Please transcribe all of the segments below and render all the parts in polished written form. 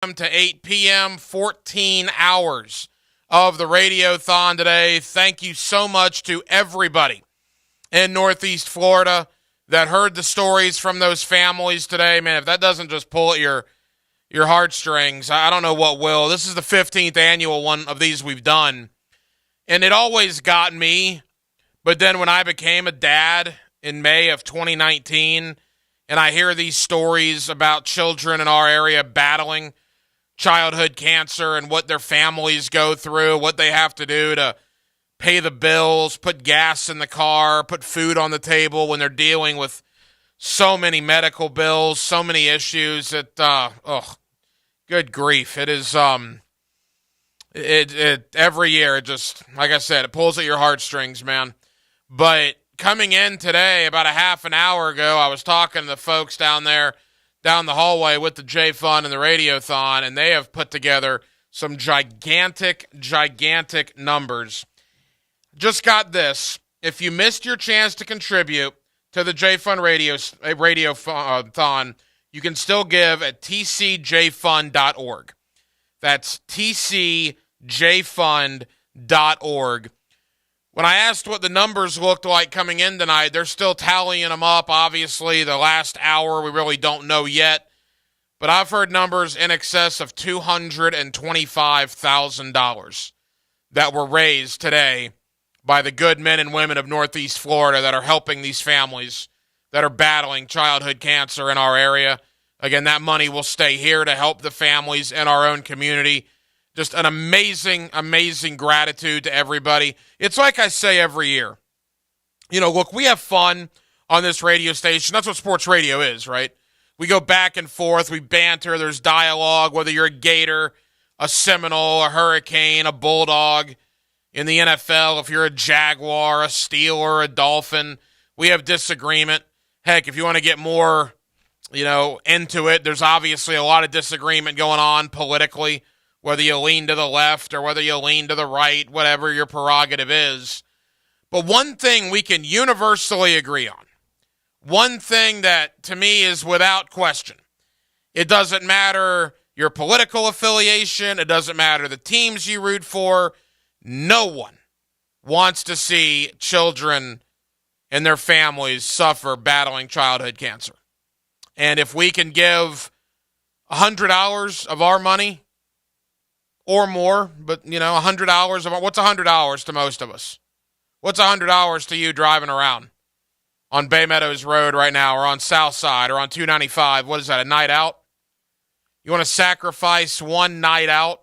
to 8 p.m., 14 hours of the Radiothon today. Thank you so much to everybody in Northeast Florida that heard the stories from those families today. Man, if that doesn't just pull at your heartstrings, I don't know what will. This is the 15th annual one of these we've done, and it always got me. But then when I became a dad in May of 2019, and I hear these stories about children in our area battling childhood cancer and what their families go through, what they have to do to pay the bills, put gas in the car, put food on the table when they're dealing with so many medical bills, so many issues that, good grief. It is, every year, it just, like I said, it pulls at your heartstrings, man. But coming in today, about a half an hour ago, I was talking to the folks down there, down the hallway with the J Fund and the Radiothon, and they have put together some gigantic numbers. Just got this. If you missed your chance to contribute to the J Fund Radiothon, you can still give at tcjfund.org. That's tcjfund.org. When I asked what the numbers looked like coming in tonight, they're still tallying them up. Obviously, the last hour, we really don't know yet. But I've heard numbers in excess of $225,000 that were raised today by the good men and women of Northeast Florida that are helping these families that are battling childhood cancer in our area. Again, that money will stay here to help the families in our own community. Just an amazing gratitude to everybody. It's like I say every year. You know, look, we have fun on this radio station. That's what sports radio is, right? We go back and forth. We banter. There's dialogue, whether you're a Gator, a Seminole, a Hurricane, a Bulldog. In the NFL, if you're a Jaguar, a Steeler, a Dolphin, we have disagreement. Heck, if you want to get more, into it, there's obviously a lot of disagreement going on politically, whether you lean to the left or whether you lean to the right, whatever your prerogative is. But one thing we can universally agree on, one thing that to me is without question, it doesn't matter your political affiliation, it doesn't matter the teams you root for, no one wants to see children and their families suffer battling childhood cancer. And if we can give $100 of our money or more, but, $100 of what's $100 to most of us? What's $100 to you driving around on Bay Meadows Road right now or on South Side or on 295? What is that, a night out? You want to sacrifice one night out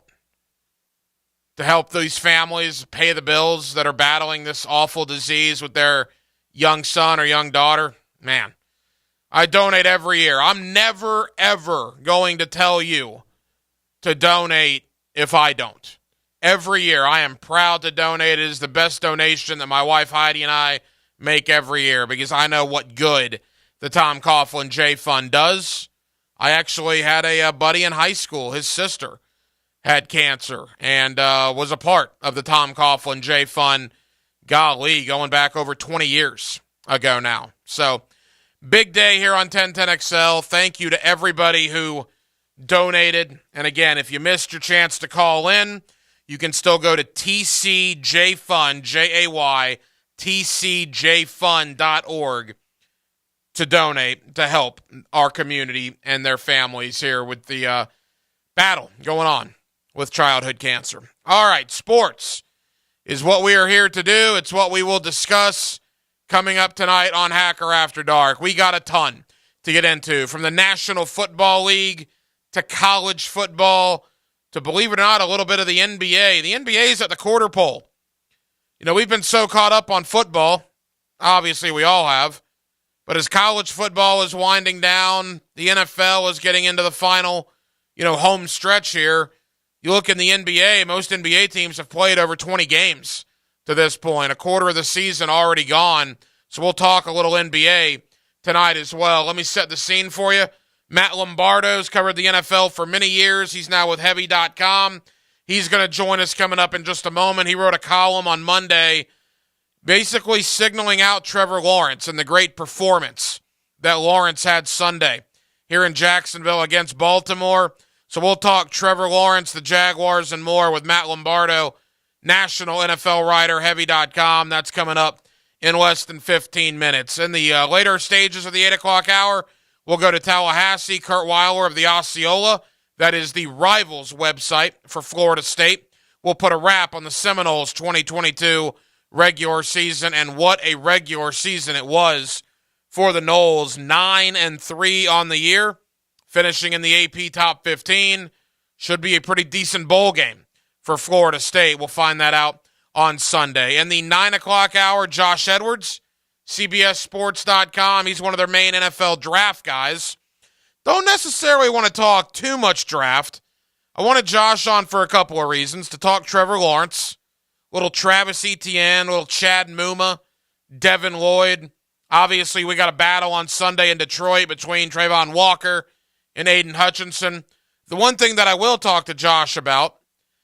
to help these families pay the bills that are battling this awful disease with their young son or young daughter? Man, I donate every year. I'm never, ever going to tell you to donate if I don't. Every year, I am proud to donate. It is the best donation that my wife Heidi and I make every year because I know what good the Tom Coughlin J Fund does. I actually had a buddy in high school, his sister had cancer and was a part of the Tom Coughlin J Fund, golly, going back over 20 years ago now. So, big day here on 1010XL. Thank you to everybody who donated. And again, if you missed your chance to call in, you can still go to tcjfund, J-A-Y, tcjfund.org to donate to help our community and their families here with the battle going on with childhood cancer. All right, sports is what we are here to do. It's what we will discuss coming up tonight on Hacker After Dark. We got a ton to get into, from the National Football League to college football to, believe it or not, a little bit of the NBA. The NBA is at the quarter pole. We've been so caught up on football. Obviously, we all have. But as college football is winding down, the NFL is getting into the final, home stretch here. You look in the NBA, most NBA teams have played over 20 games to this point. A quarter of the season already gone. So we'll talk a little NBA tonight as well. Let me set the scene for you. Matt Lombardo's covered the NFL for many years. He's now with Heavy.com. He's going to join us coming up in just a moment. He wrote a column on Monday basically signaling out Trevor Lawrence and the great performance that Lawrence had Sunday here in Jacksonville against Baltimore. So we'll talk Trevor Lawrence, the Jaguars, and more with Matt Lombardo, national NFL writer, Heavy.com. That's coming up in less than 15 minutes. In the later stages of the 8 o'clock hour, we'll go to Tallahassee. Kurt Weiler of the Osceola, that is the Rivals website for Florida State, will put a wrap on the Seminoles' 2022 regular season, and what a regular season it was for the Noles. 9-3 on the year, finishing in the AP Top 15. Should be a pretty decent bowl game for Florida State. We'll find that out on Sunday. In the 9 o'clock hour, Josh Edwards, CBSSports.com. He's one of their main NFL draft guys. Don't necessarily want to talk too much draft. I wanted Josh on for a couple of reasons. To talk Trevor Lawrence, little Travis Etienne, little Chad Muma, Devin Lloyd. Obviously, we got a battle on Sunday in Detroit between Trayvon Walker and Aiden Hutchinson. The one thing that I will talk to Josh about,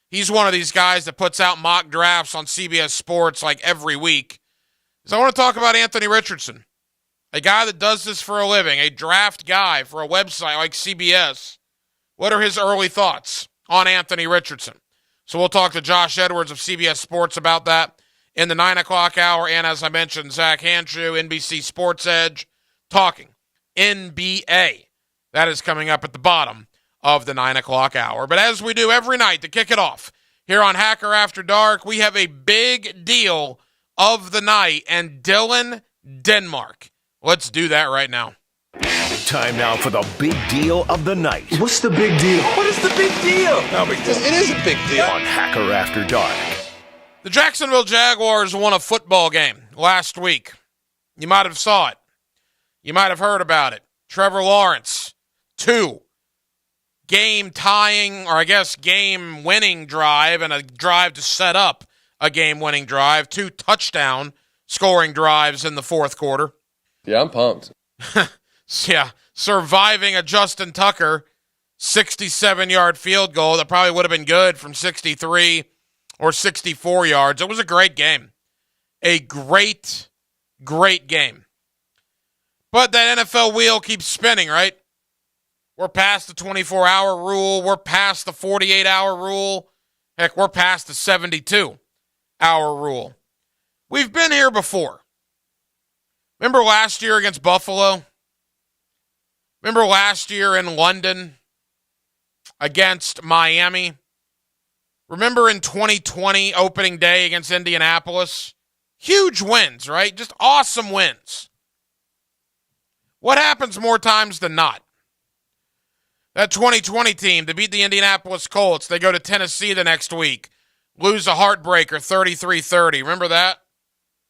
he's one of these guys that puts out mock drafts on CBS Sports like every week, is I want to talk about Anthony Richardson, a guy that does this for a living, a draft guy for a website like CBS. What are his early thoughts on Anthony Richardson? So we'll talk to Josh Edwards of CBS Sports about that in the 9 o'clock hour. And as I mentioned, Zach Handschuh, NBC Sports Edge, talking NBA. That is coming up at the bottom of the 9 o'clock hour. But as we do every night to kick it off here on Hacker After Dark, we have a big deal of the night and Dylan Denmark. Let's do that right now. Time now for the big deal of the night. What's the big deal? What is the big deal? No big deal. It is a big deal. On Hacker After Dark. The Jacksonville Jaguars won a football game last week. You might have saw it. You might have heard about it. Trevor Lawrence, 2 game-tying, or I guess game-winning drive, and a drive to set up a game-winning drive. 2 touchdown scoring drives in the fourth quarter. Yeah, I'm pumped. Yeah, surviving a Justin Tucker 67-yard field goal that probably would have been good from 63 or 64 yards. It was a great game. A great, great game. But that NFL wheel keeps spinning, right? We're past the 24-hour rule. We're past the 48-hour rule. Heck, we're past the 72-hour rule. We've been here before. Remember last year against Buffalo? Remember last year in London against Miami? Remember in 2020 opening day against Indianapolis? Huge wins, right? Just awesome wins. What happens more times than not? That 2020 team to beat the Indianapolis Colts, they go to Tennessee the next week, lose a heartbreaker 33-30. Remember that?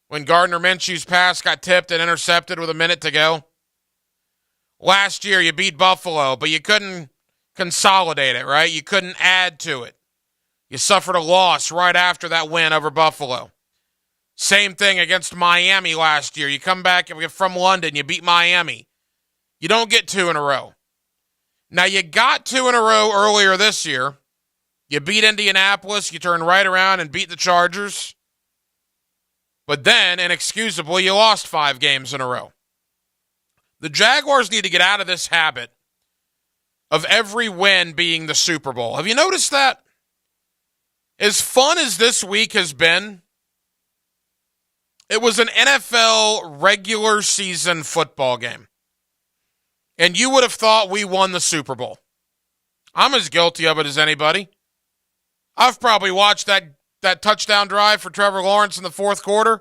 When Gardner Minshew's pass got tipped and intercepted with a minute to go? Last year, you beat Buffalo, but you couldn't consolidate it, right? You couldn't add to it. You suffered a loss right after that win over Buffalo. Same thing against Miami last year. You come back from London, you beat Miami. You don't get 2 in a row. Now, you got 2 in a row earlier this year. You beat Indianapolis. You turn right around and beat the Chargers. But then, inexcusably, you lost 5 games in a row. The Jaguars need to get out of this habit of every win being the Super Bowl. Have you noticed that? As fun as this week has been, it was an NFL regular season football game. And you would have thought we won the Super Bowl. I'm as guilty of it as anybody. I've probably watched that touchdown drive for Trevor Lawrence in the fourth quarter.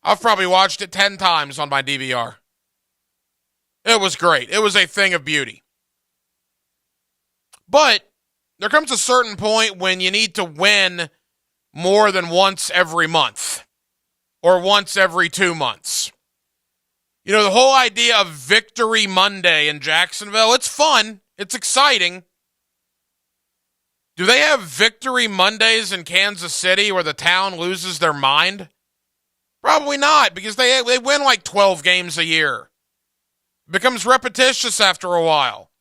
I've probably watched it 10 times on my DVR. It was great. It was a thing of beauty. But there comes a certain point when you need to win more than once every month or once every 2 months. You know, the whole idea of Victory Monday in Jacksonville, it's fun. It's exciting. Do they have Victory Mondays in Kansas City where the town loses their mind? Probably not, because they win like 12 games a year. It becomes repetitious after a while.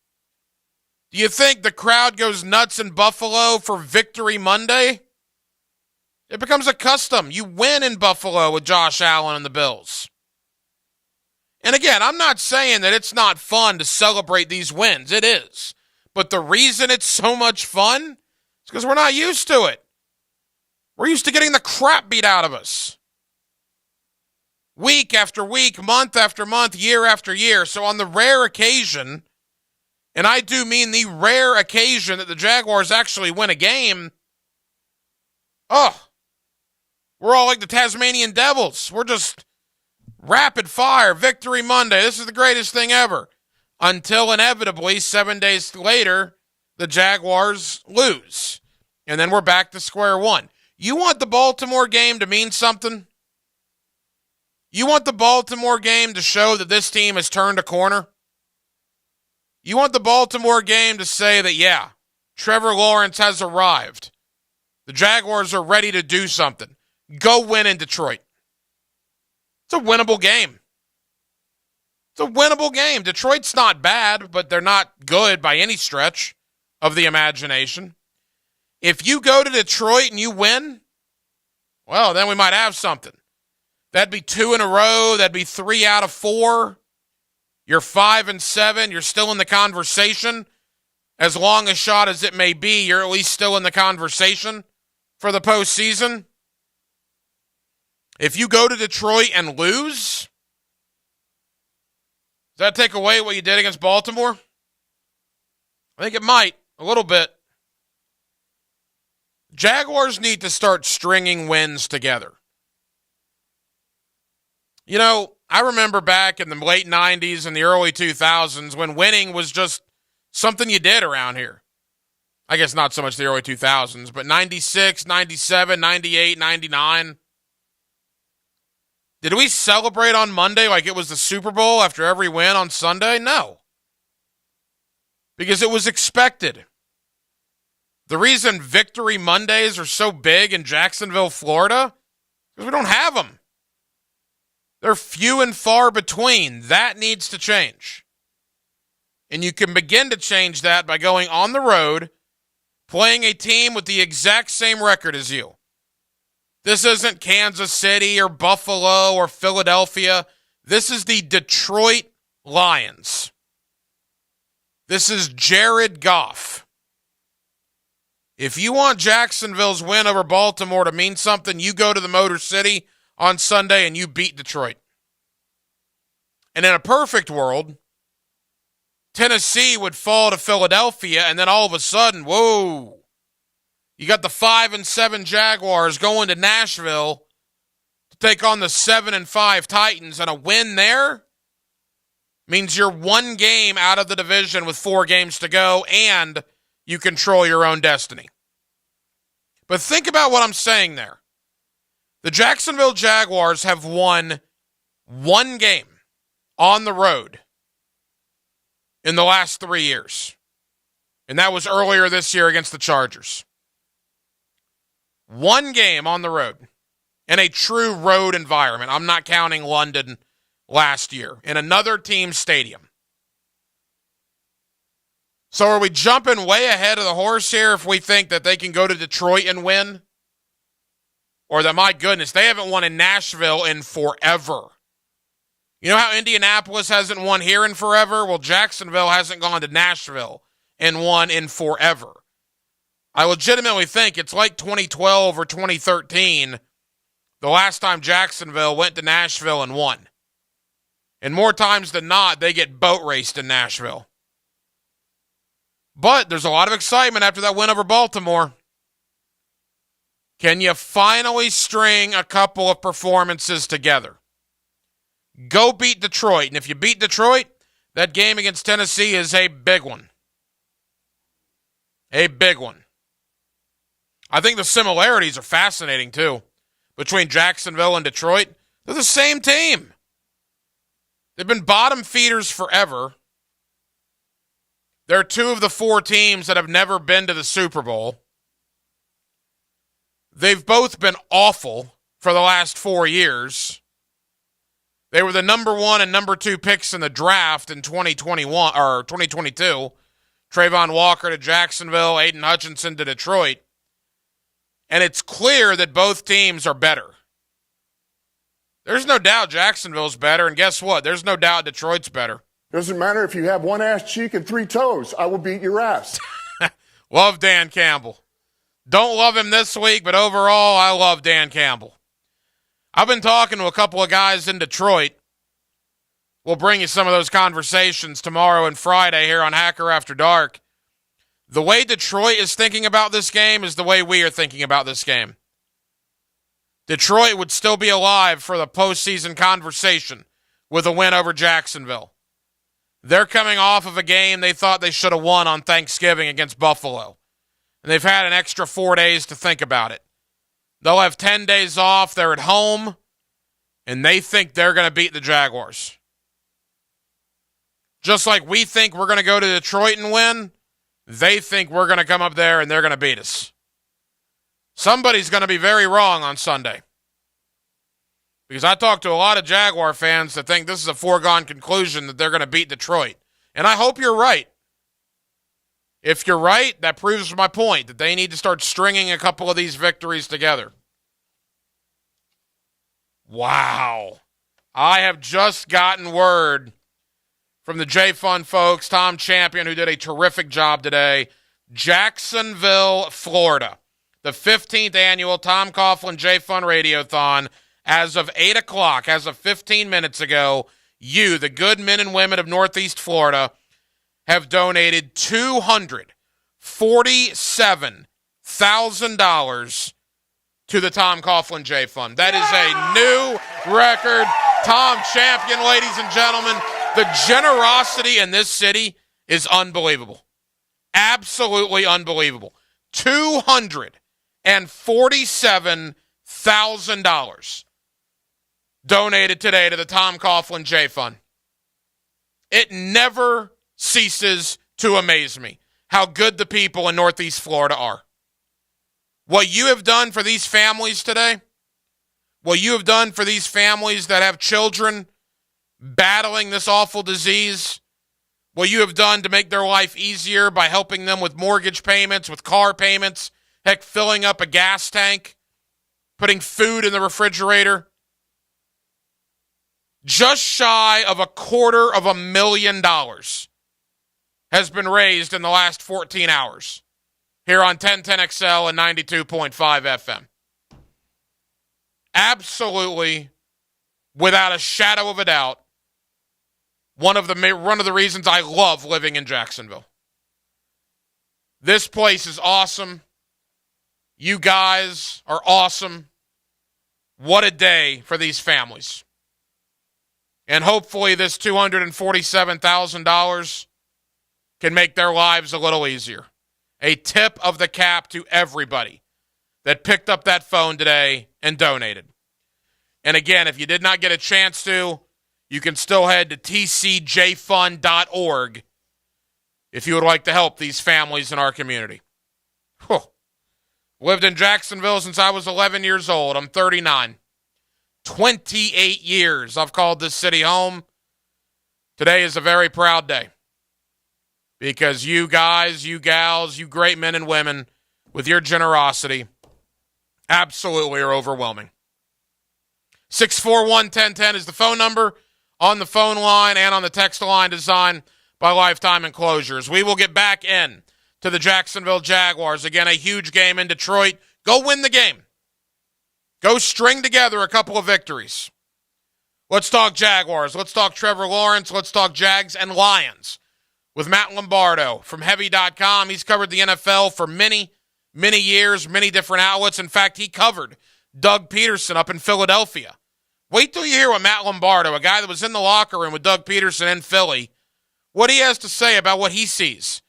Do you think the crowd goes nuts in Buffalo for Victory Monday? It becomes a custom. You win in Buffalo with Josh Allen and the Bills. And again, I'm not saying that it's not fun to celebrate these wins. It is. But the reason it's so much fun is because we're not used to it. We're used to getting the crap beat out of us. Week after week, month after month, year after year. So on the rare occasion, and I do mean the rare occasion that the Jaguars actually win a game, we're all like the Tasmanian Devils. We're just rapid fire, Victory Monday. This is the greatest thing ever. Until inevitably, 7 days later, the Jaguars lose. And then we're back to square one. You want the Baltimore game to mean something? You want the Baltimore game to show that this team has turned a corner? You want the Baltimore game to say that, yeah, Trevor Lawrence has arrived. The Jaguars are ready to do something. Go win in Detroit. It's a winnable game. It's a winnable game. Detroit's not bad, but they're not good by any stretch of the imagination. If you go to Detroit and you win, well, then we might have something. That'd be 2 in a row. That'd be 3 out of 4. You're 5-7. You're still in the conversation. As long a shot as it may be, you're at least still in the conversation for the postseason. If you go to Detroit and lose, does that take away what you did against Baltimore? I think it might, a little bit. Jaguars need to start stringing wins together. You know, I remember back in the late 90s and the early 2000s when winning was just something you did around here. I guess not so much the early 2000s, but 96, 97, 98, 99. Did we celebrate on Monday like it was the Super Bowl after every win on Sunday? No. Because it was expected. The reason Victory Mondays are so big in Jacksonville, Florida, is because we don't have them. They're few and far between. That needs to change. And you can begin to change that by going on the road, playing a team with the exact same record as you. This isn't Kansas City or Buffalo or Philadelphia. This is the Detroit Lions. This is Jared Goff. If you want Jacksonville's win over Baltimore to mean something, you go to the Motor City on Sunday and you beat Detroit. And in a perfect world, Tennessee would fall to Philadelphia, and then all of a sudden, whoa, you got the 5-7 Jaguars going to Nashville to take on the 7-5 Titans, and a win there means you're one game out of the division with 4 games to go, and you control your own destiny. But think about what I'm saying there. The Jacksonville Jaguars have won one game on the road in the last 3 years. And that was earlier this year against the Chargers. One game on the road in a true road environment. I'm not counting London last year. In another team's stadium. So are we jumping way ahead of the horse here if we think that they can go to Detroit and win? Or that, my goodness, they haven't won in Nashville in forever. You know how Indianapolis hasn't won here in forever? Well, Jacksonville hasn't gone to Nashville and won in forever. I legitimately think it's like 2012 or 2013, the last time Jacksonville went to Nashville and won. And more times than not, they get boat raced in Nashville. But there's a lot of excitement after that win over Baltimore. Can you finally string a couple of performances together? Go beat Detroit. And if you beat Detroit, that game against Tennessee is a big one. A big one. I think the similarities are fascinating, too, between Jacksonville and Detroit. They're the same team. They've been bottom feeders forever. They're 2 of the 4 teams that have never been to the Super Bowl. They've both been awful for the last 4 years. They were the number 1 and number 2 picks in the draft in 2021 or 2022. Trayvon Walker to Jacksonville, Aiden Hutchinson to Detroit. And it's clear that both teams are better. There's no doubt Jacksonville's better, and guess what? There's no doubt Detroit's better. Doesn't matter if you have one ass cheek and 3 toes. I will beat your ass. Love Dan Campbell. Don't love him this week, but overall, I love Dan Campbell. I've been talking to a couple of guys in Detroit. We'll bring you some of those conversations tomorrow and Friday here on Hacker After Dark. The way Detroit is thinking about this game is the way we are thinking about this game. Detroit would still be alive for the postseason conversation with a win over Jacksonville. They're coming off of a game they thought they should have won on Thanksgiving against Buffalo. And they've had an extra 4 days to think about it. They'll have 10 days off. They're at home. And they think they're going to beat the Jaguars. Just like we think we're going to go to Detroit and win, they think we're going to come up there and they're going to beat us. Somebody's going to be very wrong on Sunday. Because I talked to a lot of Jaguar fans that think this is a foregone conclusion that they're going to beat Detroit. And I hope you're right. If you're right, that proves my point, that they need to start stringing a couple of these victories together. Wow. I have just gotten word from the J-Fun folks, Tom Champion, who did a terrific job today. Jacksonville, Florida. The 15th annual Tom Coughlin J-Fun Radiothon. As of 8 o'clock, as of 15 minutes ago, you, the good men and women of Northeast Florida, have donated $247,000 to the Tom Coughlin J Fund. That is a new record. Tom Champion, ladies and gentlemen. The generosity in this city is unbelievable. Absolutely unbelievable. $247,000 donated today to the Tom Coughlin J Fund. It never ceases to amaze me how good the people in Northeast Florida are. What you have done for these families today, what you have done for these families that have children battling this awful disease, what you have done to make their life easier by helping them with mortgage payments, with car payments, heck, filling up a gas tank, putting food in the refrigerator. Just shy of $250,000 has been raised in the last 14 hours here on 1010XL and 92.5 FM. Absolutely, without a shadow of a doubt, one of the reasons I love living in Jacksonville. This place is awesome. You guys are awesome. What a day for these families. And hopefully this $247,000 can make their lives a little easier. A tip of the cap to everybody that picked up that phone today and donated. And again, if you did not get a chance to, you can still head to tcjfund.org if you would like to help these families in our community. Whew. Lived in Jacksonville since I was 11 years old. I'm 39. 28 years I've called this city home. Today is a very proud day because you guys, you gals, you great men and women, with your generosity, absolutely are overwhelming. 641-1010 is the phone number on the phone line and on the text line designed by Lifetime Enclosures. We will get back in to the Jacksonville Jaguars. Again, a huge game in Detroit. Go win the game. Go string together a couple of victories. Let's talk Jaguars. Let's talk Trevor Lawrence. Let's talk Jags and Lions with Matt Lombardo from Heavy.com. He's covered the NFL for many, many years, many different outlets. In fact, he covered Doug Peterson up in Philadelphia. Wait till you hear what Matt Lombardo, a guy that was in the locker room with Doug Peterson in Philly, what he has to say about what he sees,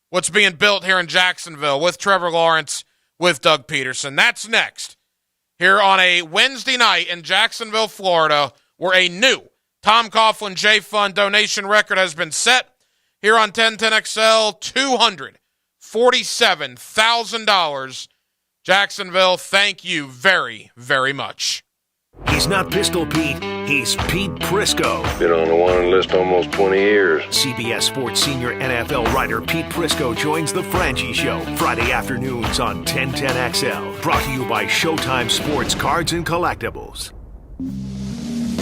what's being built here in Jacksonville with Trevor Lawrence, with Doug Peterson. That's next. Here on a Wednesday night in Jacksonville, Florida, where a new Tom Coughlin J Fund donation record has been set. Here on 1010XL, $247,000. Jacksonville, thank you very, very much. He's not Pistol Pete, he's Pete Prisco. Been on the wanted list almost 20 years. CBS Sports senior NFL writer Pete Prisco joins The Franchi Show Friday afternoons on 1010XL. Brought to you by Showtime Sports Cards and Collectibles.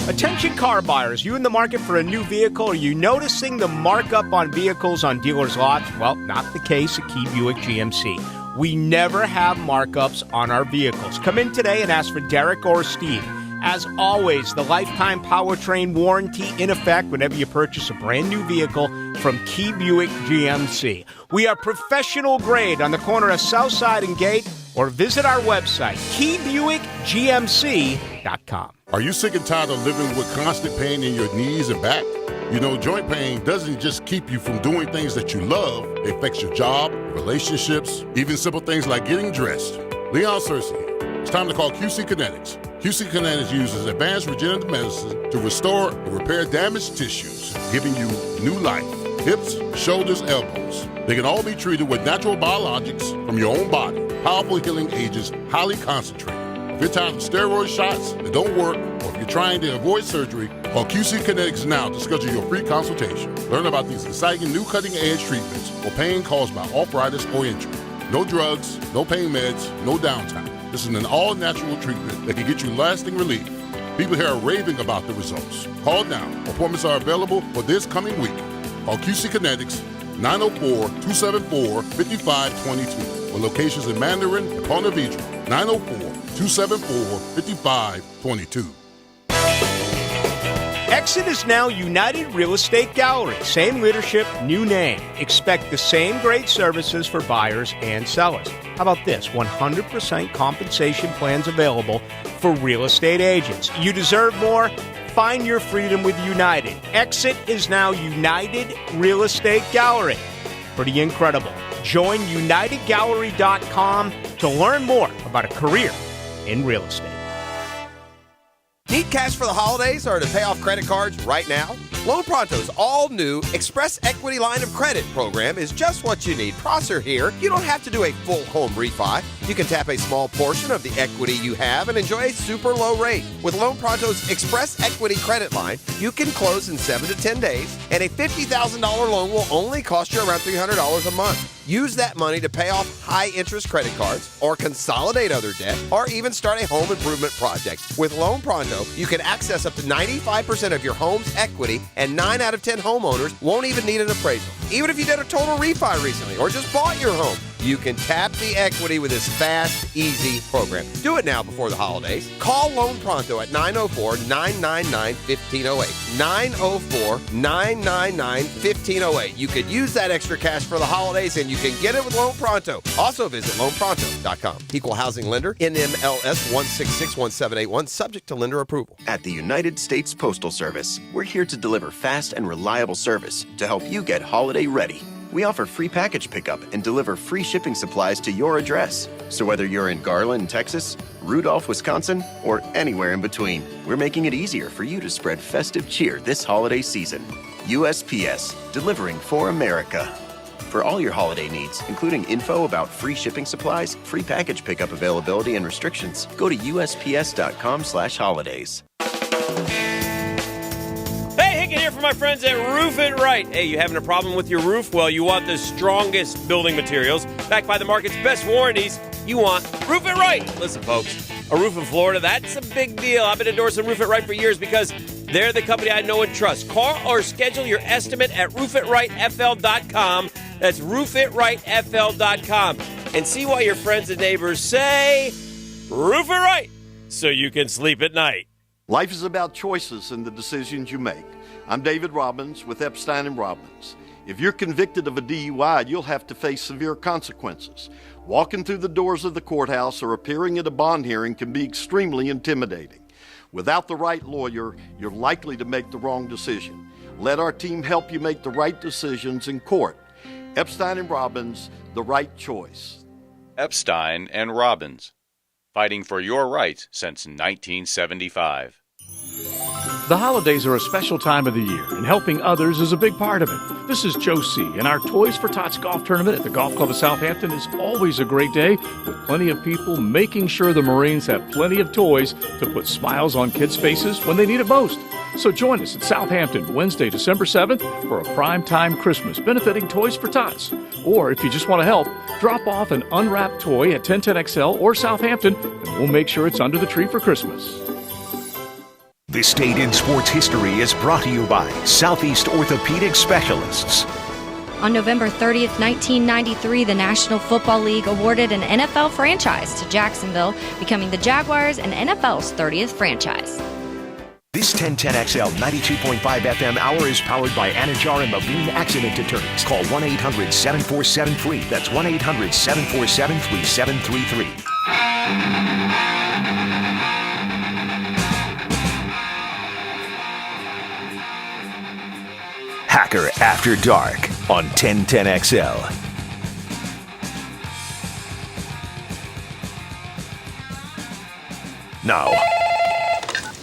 Attention car buyers, you in the market for a new vehicle? Are you noticing the markup on vehicles on dealers' lots? Well, not the case at Key Buick GMC. We never have markups on our vehicles. Come in today and ask for Derek or Steve. As always, the lifetime powertrain warranty in effect whenever you purchase a brand new vehicle from Key Buick GMC. We are professional grade on the corner of Southside and Gate, or visit our website, keybuickgmc.com. Are you sick and tired of living with constant pain in your knees and back? You know, joint pain doesn't just keep you from doing things that you love. It affects your job, relationships, even simple things like getting dressed. Leon Searcy here. It's time to call QC Kinetics. QC Kinetics uses advanced regenerative medicine to restore and repair damaged tissues, giving you new life. Hips, shoulders, elbows. They can all be treated with natural biologics from your own body. Powerful healing agents, highly concentrated. If you're tired of steroid shots that don't work, or if you're trying to avoid surgery, call QC Kinetics now to schedule your free consultation. Learn about these exciting new cutting-edge treatments for pain caused by arthritis or injury. No drugs, no pain meds, no downtime. This is an all-natural treatment that can get you lasting relief. People here are raving about the results. Call now. Appointments are available for this coming week. Call QC Kinetics 904-274-5522. For locations in Mandarin and Ponte Vedra, 904-274-5522. Exit is now United Real Estate Gallery. Same leadership, new name. Expect the same great services for buyers and sellers. How about this? 100% compensation plans available for real estate agents. You deserve more? Find your freedom with United. Exit is now United Real Estate Gallery. Pretty incredible. Join UnitedGallery.com to learn more about a career in real estate. Need cash for the holidays or to pay off credit cards right now? Loan Pronto's all-new Express Equity Line of Credit program is just what you need. Prosser here. You don't have to do a full home refi. You can tap a small portion of the equity you have and enjoy a super low rate. With Loan Pronto's Express Equity Credit Line, you can close in 7 to 10 days, and a $50,000 loan will only cost you around $300 a month. Use that money to pay off high-interest credit cards or consolidate other debt or even start a home improvement project. With Loan Pronto, you can access up to 95% of your home's equity, and 9 out of 10 homeowners won't even need an appraisal. Even if you did a total refi recently or just bought your home, you can tap the equity with this fast, easy program. Do it now before the holidays. Call Loan Pronto at 904-999-1508. 904-999-1508. You could use that extra cash for the holidays, and you can get it with Loan Pronto. Also visit loanpronto.com. Equal housing lender, NMLS 1661781, subject to lender approval. At the United States Postal Service, we're here to deliver fast and reliable service to help you get holiday ready. We offer free package pickup and deliver free shipping supplies to your address. So whether you're in Garland, Texas, Rudolph, Wisconsin, or anywhere in between, we're making it easier for you to spread festive cheer this holiday season. USPS, delivering for America. For all your holiday needs, including info about free shipping supplies, free package pickup availability and restrictions, go to USPS.com/holidays. Hicken here for my friends at Roof It Right. Hey, you having a problem with your roof? Well, you want the strongest building materials backed by the market's best warranties. You want Roof It Right. Listen, folks, a roof in Florida, that's a big deal. I've been endorsing Roof It Right for years because they're the company I know and trust. Call or schedule your estimate at roofitRightFL.com. That's roofitRightFL.com. And see why your friends and neighbors say, Roof It Right, so you can sleep at night. Life is about choices and the decisions you make. I'm David Robbins with Epstein & Robbins. If you're convicted of a DUI, you'll have to face severe consequences. Walking through the doors of the courthouse or appearing at a bond hearing can be extremely intimidating. Without the right lawyer, you're likely to make the wrong decision. Let our team help you make the right decisions in court. Epstein & Robbins, the right choice. Epstein & Robbins, fighting for your rights since 1975. The holidays are a special time of the year, and helping others is a big part of it. This is Joe C., and our Toys for Tots golf tournament at the Golf Club of Southampton is always a great day, with plenty of people making sure the Marines have plenty of toys to put smiles on kids' faces when they need it most. So join us at Southampton Wednesday, December 7th for a primetime Christmas benefiting Toys for Tots. Or if you just want to help, drop off an unwrapped toy at 1010XL or Southampton, and we'll make sure it's under the tree for Christmas. This date in sports history is brought to you by Southeast Orthopedic Specialists. On November 30th, 1993, the National Football League awarded an NFL franchise to Jacksonville, becoming the Jaguars and NFL's 30th franchise. This 1010XL 92.5 FM hour is powered by Anajar and Levine Accident Attorneys. Call 1-800-7473. That's 1-800-747-3733. Hacker After Dark on 1010XL. Now,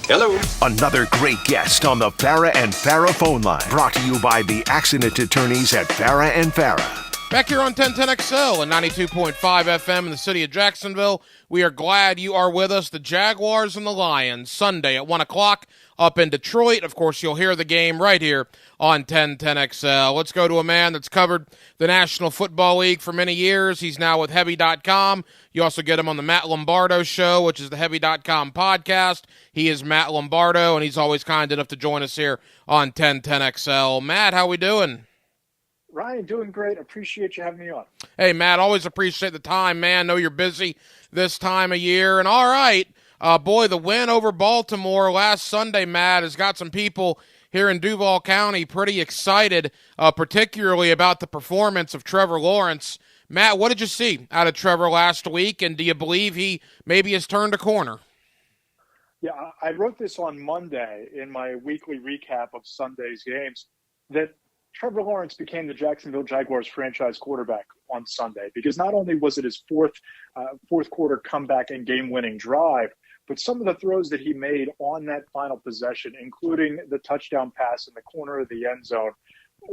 hello. Another great guest on the Farah and Farah phone line. Brought to you by the accident attorneys at Farah and Farah. Back here on 1010XL and 92.5 FM in the city of Jacksonville. We are glad you are with us. The Jaguars and the Lions, Sunday at 1 o'clock up in Detroit. Of course, you'll hear the game right here on 1010XL. Let's go to a man that's covered the National Football League for many years. He's now with Heavy.com. You also get him on the Matt Lombardo Show, which is the Heavy.com podcast. He is Matt Lombardo, and he's always kind enough to join us here on 1010XL. Matt, how we doing? Ryan, doing great. Appreciate you having me on. Hey, Matt, always appreciate the time, man. Know you're busy this time of year. And all right, boy, the win over Baltimore last Sunday, Matt, has got some people here in Duval County pretty excited, particularly about the performance of Trevor Lawrence. Matt, what did you see out of Trevor last week, and do you believe he maybe has turned a corner? Yeah, I wrote this on Monday in my weekly recap of Sunday's games that Trevor Lawrence became the Jacksonville Jaguars franchise quarterback on Sunday because not only was it his fourth quarter comeback and game-winning drive, but some of the throws that he made on that final possession, including the touchdown pass in the corner of the end zone,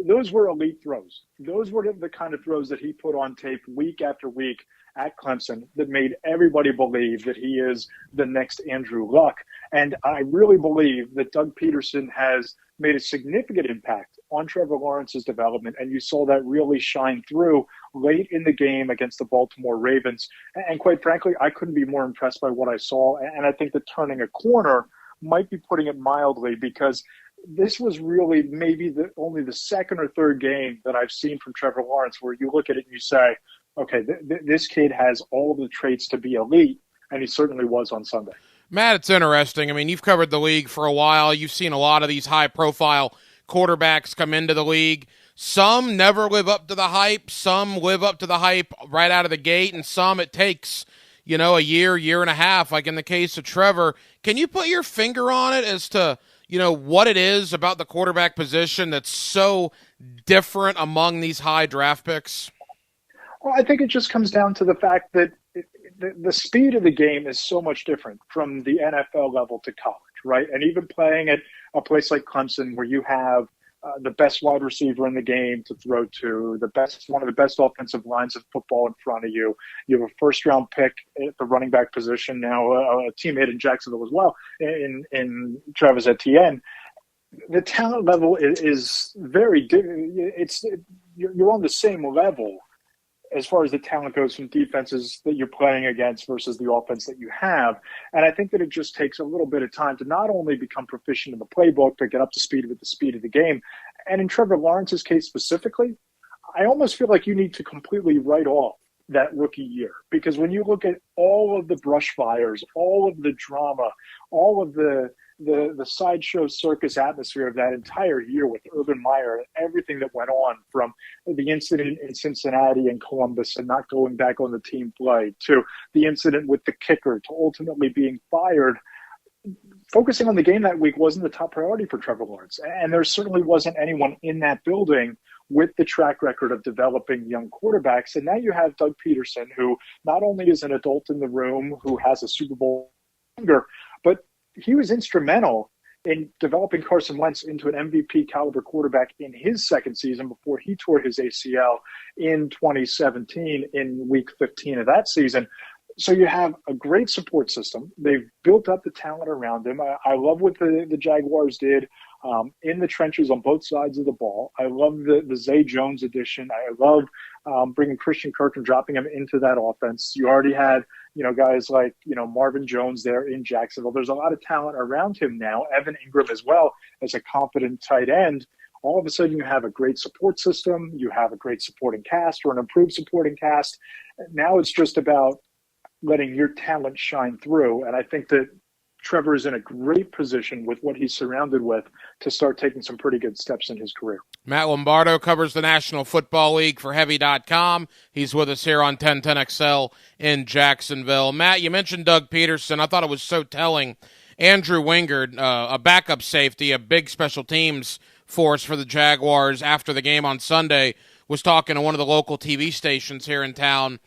those were elite throws. Those were the kind of throws that he put on tape week after week at Clemson that made everybody believe that he is the next Andrew Luck. And I really believe that Doug Peterson has made a significant impact on Trevor Lawrence's development, and you saw that really shine through late in the game against the Baltimore Ravens. And quite frankly, I couldn't be more impressed by what I saw, and I think that turning a corner might be putting it mildly, because this was really maybe only the second or third game that I've seen from Trevor Lawrence where you look at it and you say, okay, this kid has all of the traits to be elite, and he certainly was on Sunday. Matt, it's interesting. I mean, you've covered the league for a while. You've seen a lot of these high-profile quarterbacks come into the league. Some never live up to the hype. Some live up to the hype right out of the gate, and some it takes, a year and a half, like in the case of Trevor. Can you put your finger on it as to, what it is about the quarterback position that's so different among these high draft picks? Well, I think it just comes down to the fact that the speed of the game is so much different from the NFL level to college, right? And even playing at a place like Clemson where you have the best wide receiver in the game to throw to, one of the best offensive lines of football in front of you. You have a first-round pick at the running back position now, a teammate in Jacksonville as well, in Travis Etienne. The talent level is very different. You're on the same level as far as the talent goes from defenses that you're playing against versus the offense that you have. And I think that it just takes a little bit of time to not only become proficient in the playbook, but get up to speed with the speed of the game. And in Trevor Lawrence's case specifically, I almost feel like you need to completely write off that rookie year. Because when you look at all of the brush fires, all of the drama, all of the sideshow circus atmosphere of that entire year with Urban Meyer and everything that went on, from the incident in Cincinnati and Columbus and not going back on the team play, to the incident with the kicker, to ultimately being fired, focusing on the game that week wasn't the top priority for Trevor Lawrence. And there certainly wasn't anyone in that building with the track record of developing young quarterbacks. And now you have Doug Peterson, who not only is an adult in the room, who has a Super Bowl hunger, but he was instrumental in developing Carson Wentz into an MVP caliber quarterback in his second season before he tore his ACL in 2017 in week 15 of that season. So you have a great support system. They've built up the talent around him. I love what the Jaguars did in the trenches on both sides of the ball. I love the Zay Jones addition. I love bringing Christian Kirk and dropping him into that offense. You already had, guys like, Marvin Jones there in Jacksonville. There's a lot of talent around him now. Evan Ingram as well as a competent tight end. All of a sudden you have a great support system. You have a great supporting cast or an improved supporting cast. Now it's just about letting your talent shine through. And I think that Trevor is in a great position with what he's surrounded with to start taking some pretty good steps in his career. Matt Lombardo covers the National Football League for Heavy.com. He's with us here on 1010XL in Jacksonville. Matt, you mentioned Doug Peterson. I thought it was so telling. Andrew Wingard, a backup safety, a big special teams force for the Jaguars after the game on Sunday, was talking to one of the local TV stations here in town,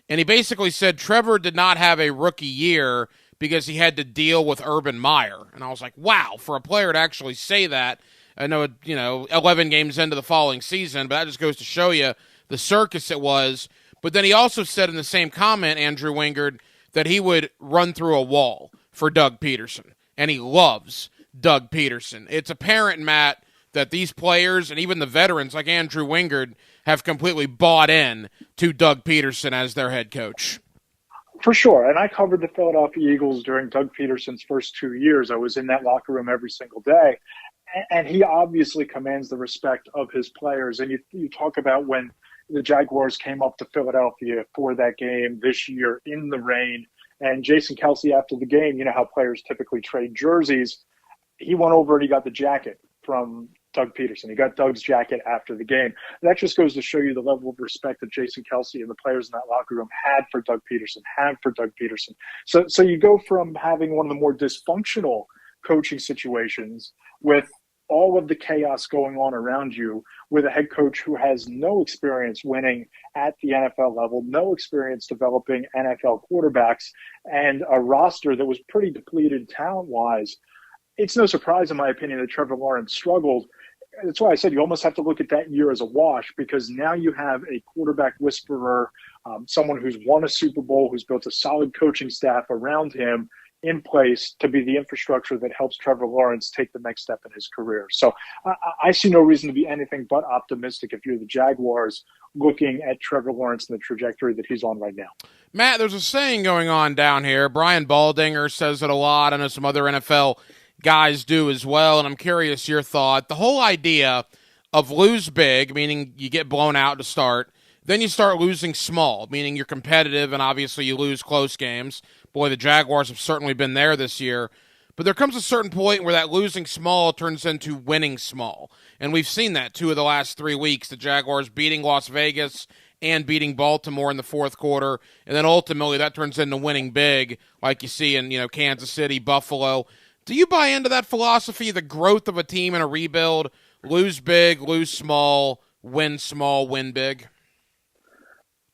and he basically said Trevor did not have a rookie year because he had to deal with Urban Meyer. And I was like, wow, for a player to actually say that. I know, 11 games into the following season, but that just goes to show you the circus it was. But then he also said in the same comment, Andrew Wingard, that he would run through a wall for Doug Peterson, and he loves Doug Peterson. It's apparent, Matt, that these players and even the veterans like Andrew Wingard have completely bought in to Doug Peterson as their head coach. For sure. And I covered the Philadelphia Eagles during Doug Peterson's first 2 years. I was in that locker room every single day. And he obviously commands the respect of his players. And you talk about when the Jaguars came up to Philadelphia for that game this year in the rain. And Jason Kelce, after the game, you know how players typically trade jerseys. He went over and he got the jacket from Doug Peterson. He got Doug's jacket after the game. That just goes to show you the level of respect that Jason Kelce and the players in that locker room had for Doug Peterson. So you go from having one of the more dysfunctional coaching situations with all of the chaos going on around you with a head coach who has no experience winning at the NFL level, no experience developing NFL quarterbacks, and a roster that was pretty depleted talent-wise. It's no surprise, in my opinion, that Trevor Lawrence struggled. That's why I said you almost have to look at that year as a wash, because now you have a quarterback whisperer, someone who's won a Super Bowl, who's built a solid coaching staff around him in place to be the infrastructure that helps Trevor Lawrence take the next step in his career. So I see no reason to be anything but optimistic if you're the Jaguars looking at Trevor Lawrence and the trajectory that he's on right now. Matt, there's a saying going on down here. Brian Baldinger says it a lot. I know some other NFL guys do as well, and I'm curious your thought. The whole idea of lose big, meaning you get blown out to start, then you start losing small, meaning you're competitive, and obviously you lose close games. Boy, the Jaguars have certainly been there this year. But there comes a certain point where that losing small turns into winning small. And we've seen that 2 of the last 3 weeks, the Jaguars beating Las Vegas and beating Baltimore in the fourth quarter. And then ultimately that turns into winning big, like you see in Kansas City, Buffalo. Do you buy into that philosophy, the growth of a team in a rebuild, lose big, lose small, win big?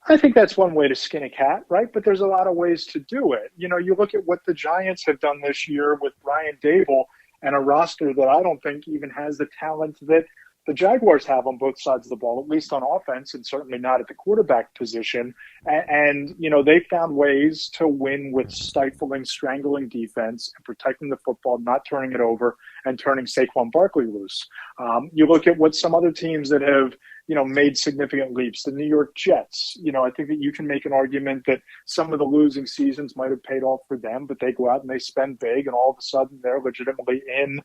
I think that's one way to skin a cat, right? But there's a lot of ways to do it. You look at what the Giants have done this year with Brian Dable and a roster that I don't think even has the talent that the Jaguars have on both sides of the ball, at least on offense, and certainly not at the quarterback position. And they found ways to win with stifling, strangling defense and protecting the football, not turning it over, and turning Saquon Barkley loose. You look at what some other teams that have made significant leaps. The New York Jets, I think that you can make an argument that some of the losing seasons might have paid off for them, but they go out and they spend big, and all of a sudden they're legitimately in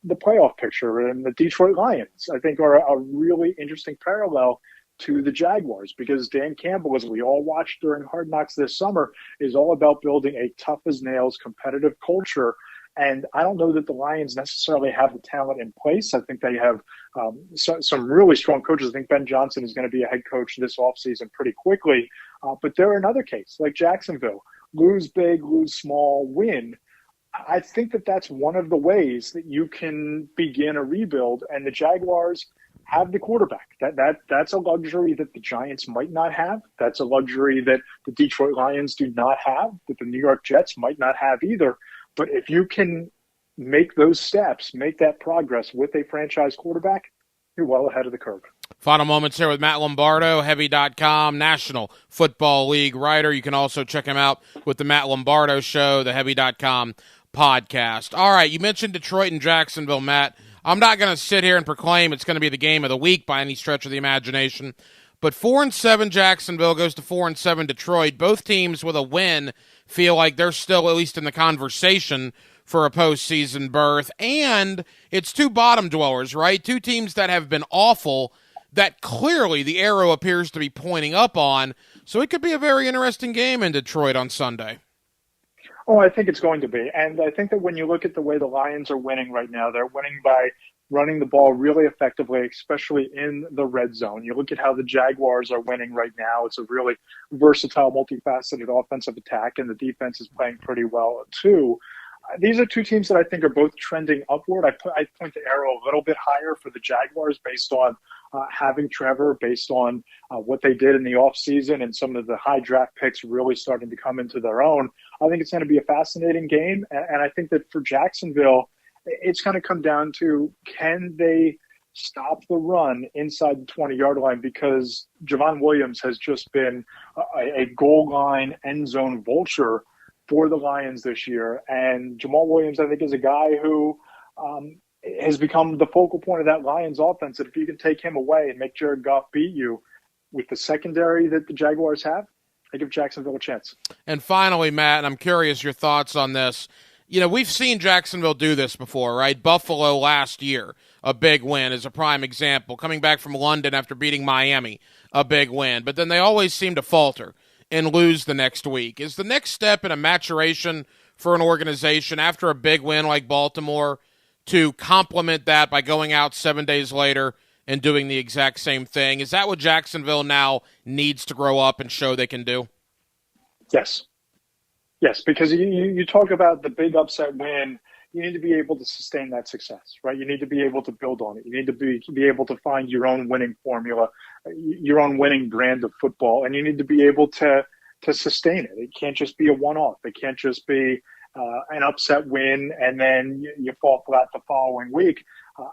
the playoff picture. And the Detroit Lions, I think, are a really interesting parallel to the Jaguars, because Dan Campbell, as we all watched during Hard Knocks this summer, is all about building a tough-as-nails competitive culture. And I don't know that the Lions necessarily have the talent in place. I think they have some really strong coaches. I think Ben Johnson is going to be a head coach this offseason pretty quickly. But they're another case, like Jacksonville. Lose big, lose small, win. I think that that's one of the ways that you can begin a rebuild. And the Jaguars have the quarterback. That's a luxury that the Giants might not have. That's a luxury that the Detroit Lions do not have, that the New York Jets might not have either. But if you can make those steps, make that progress with a franchise quarterback, you're well ahead of the curve. Final moments here with Matt Lombardo, Heavy.com, National Football League writer. You can also check him out with the Matt Lombardo Show, the Heavy.com podcast. All right, you mentioned Detroit and Jacksonville, Matt. I'm not going to sit here and proclaim it's going to be the game of the week by any stretch of the imagination, but 4-7 Jacksonville goes to 4-7 Detroit. Both teams with a win feel like they're still at least in the conversation for a postseason berth. And it's two bottom dwellers, right? Two teams that have been awful that clearly the arrow appears to be pointing up on. So it could be a very interesting game in Detroit on Sunday. Oh, I think it's going to be. And I think that when you look at the way the Lions are winning right now, they're winning by running the ball really effectively, especially in the red zone. You look at how the Jaguars are winning right now. It's a really versatile, multifaceted offensive attack, and the defense is playing pretty well too. These are two teams that I think are both trending upward. I point the arrow a little bit higher for the Jaguars based on having Trevor, based on what they did in the offseason and some of the high draft picks really starting to come into their own. I think it's going to be a fascinating game. And I think that for Jacksonville, it's going to come down to, can they stop the run inside the 20-yard line? Because Javon Williams has just been a goal line end zone vulture for the Lions this year. And Jamal Williams, I think, is a guy who has become the focal point of that Lions offense. And if you can take him away and make Jared Goff beat you with the secondary that the Jaguars have, I give Jacksonville a chance. And finally, Matt, and I'm curious your thoughts on this. You know, we've seen Jacksonville do this before, right? Buffalo last year, a big win is a prime example. Coming back from London after beating Miami, a big win. But then they always seem to falter and lose the next week. Is the next step in a maturation for an organization after a big win like Baltimore to complement that by going out 7 days later and doing the exact same thing? Is that what Jacksonville now needs to grow up and show they can do? Yes. Yes, because you talk about the big upset win. You need to be able to sustain that success, right? You need to be able to build on it. You need to be able to find your own winning formula, your own winning brand of football, and you need to be able to sustain it. It can't just be a one-off. It can't just be an upset win and then you fall flat the following week.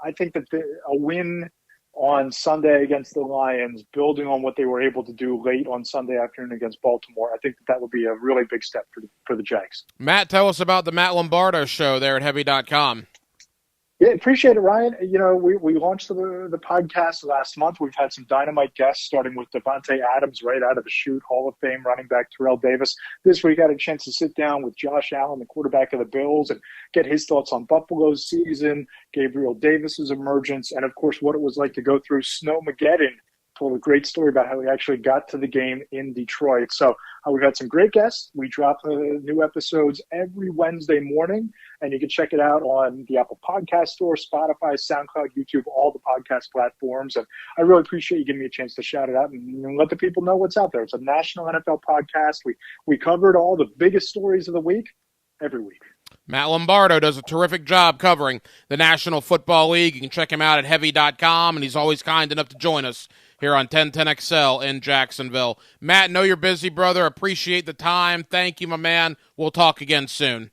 I think that a win on Sunday against the Lions, building on what they were able to do late on Sunday afternoon against Baltimore, I think that would be a really big step for the Jags. Matt, tell us about the Matt Lombardo show there at Heavy.com. Yeah, appreciate it, Ryan. You know, we launched the podcast last month. We've had some dynamite guests, starting with Devontae Adams right out of the chute, Hall of Fame running back Terrell Davis. This week I had a chance to sit down with Josh Allen, the quarterback of the Bills, and get his thoughts on Buffalo's season, Gabriel Davis's emergence, and, of course, what it was like to go through Snowmageddon. Told a great story about how he actually got to the game in Detroit. So we've had some great guests. We drop new episodes every Wednesday morning, and you can check it out on the Apple Podcast Store, Spotify, SoundCloud, YouTube, all the podcast platforms. And I really appreciate you giving me a chance to shout it out and let the people know what's out there. It's a national NFL podcast. We covered all the biggest stories of the week every week. Matt Lombardo does a terrific job covering the National Football League. You can check him out at Heavy.com, and he's always kind enough to join us here on 1010XL in Jacksonville. Matt, know you're busy, brother. Appreciate the time. Thank you, my man. We'll talk again soon.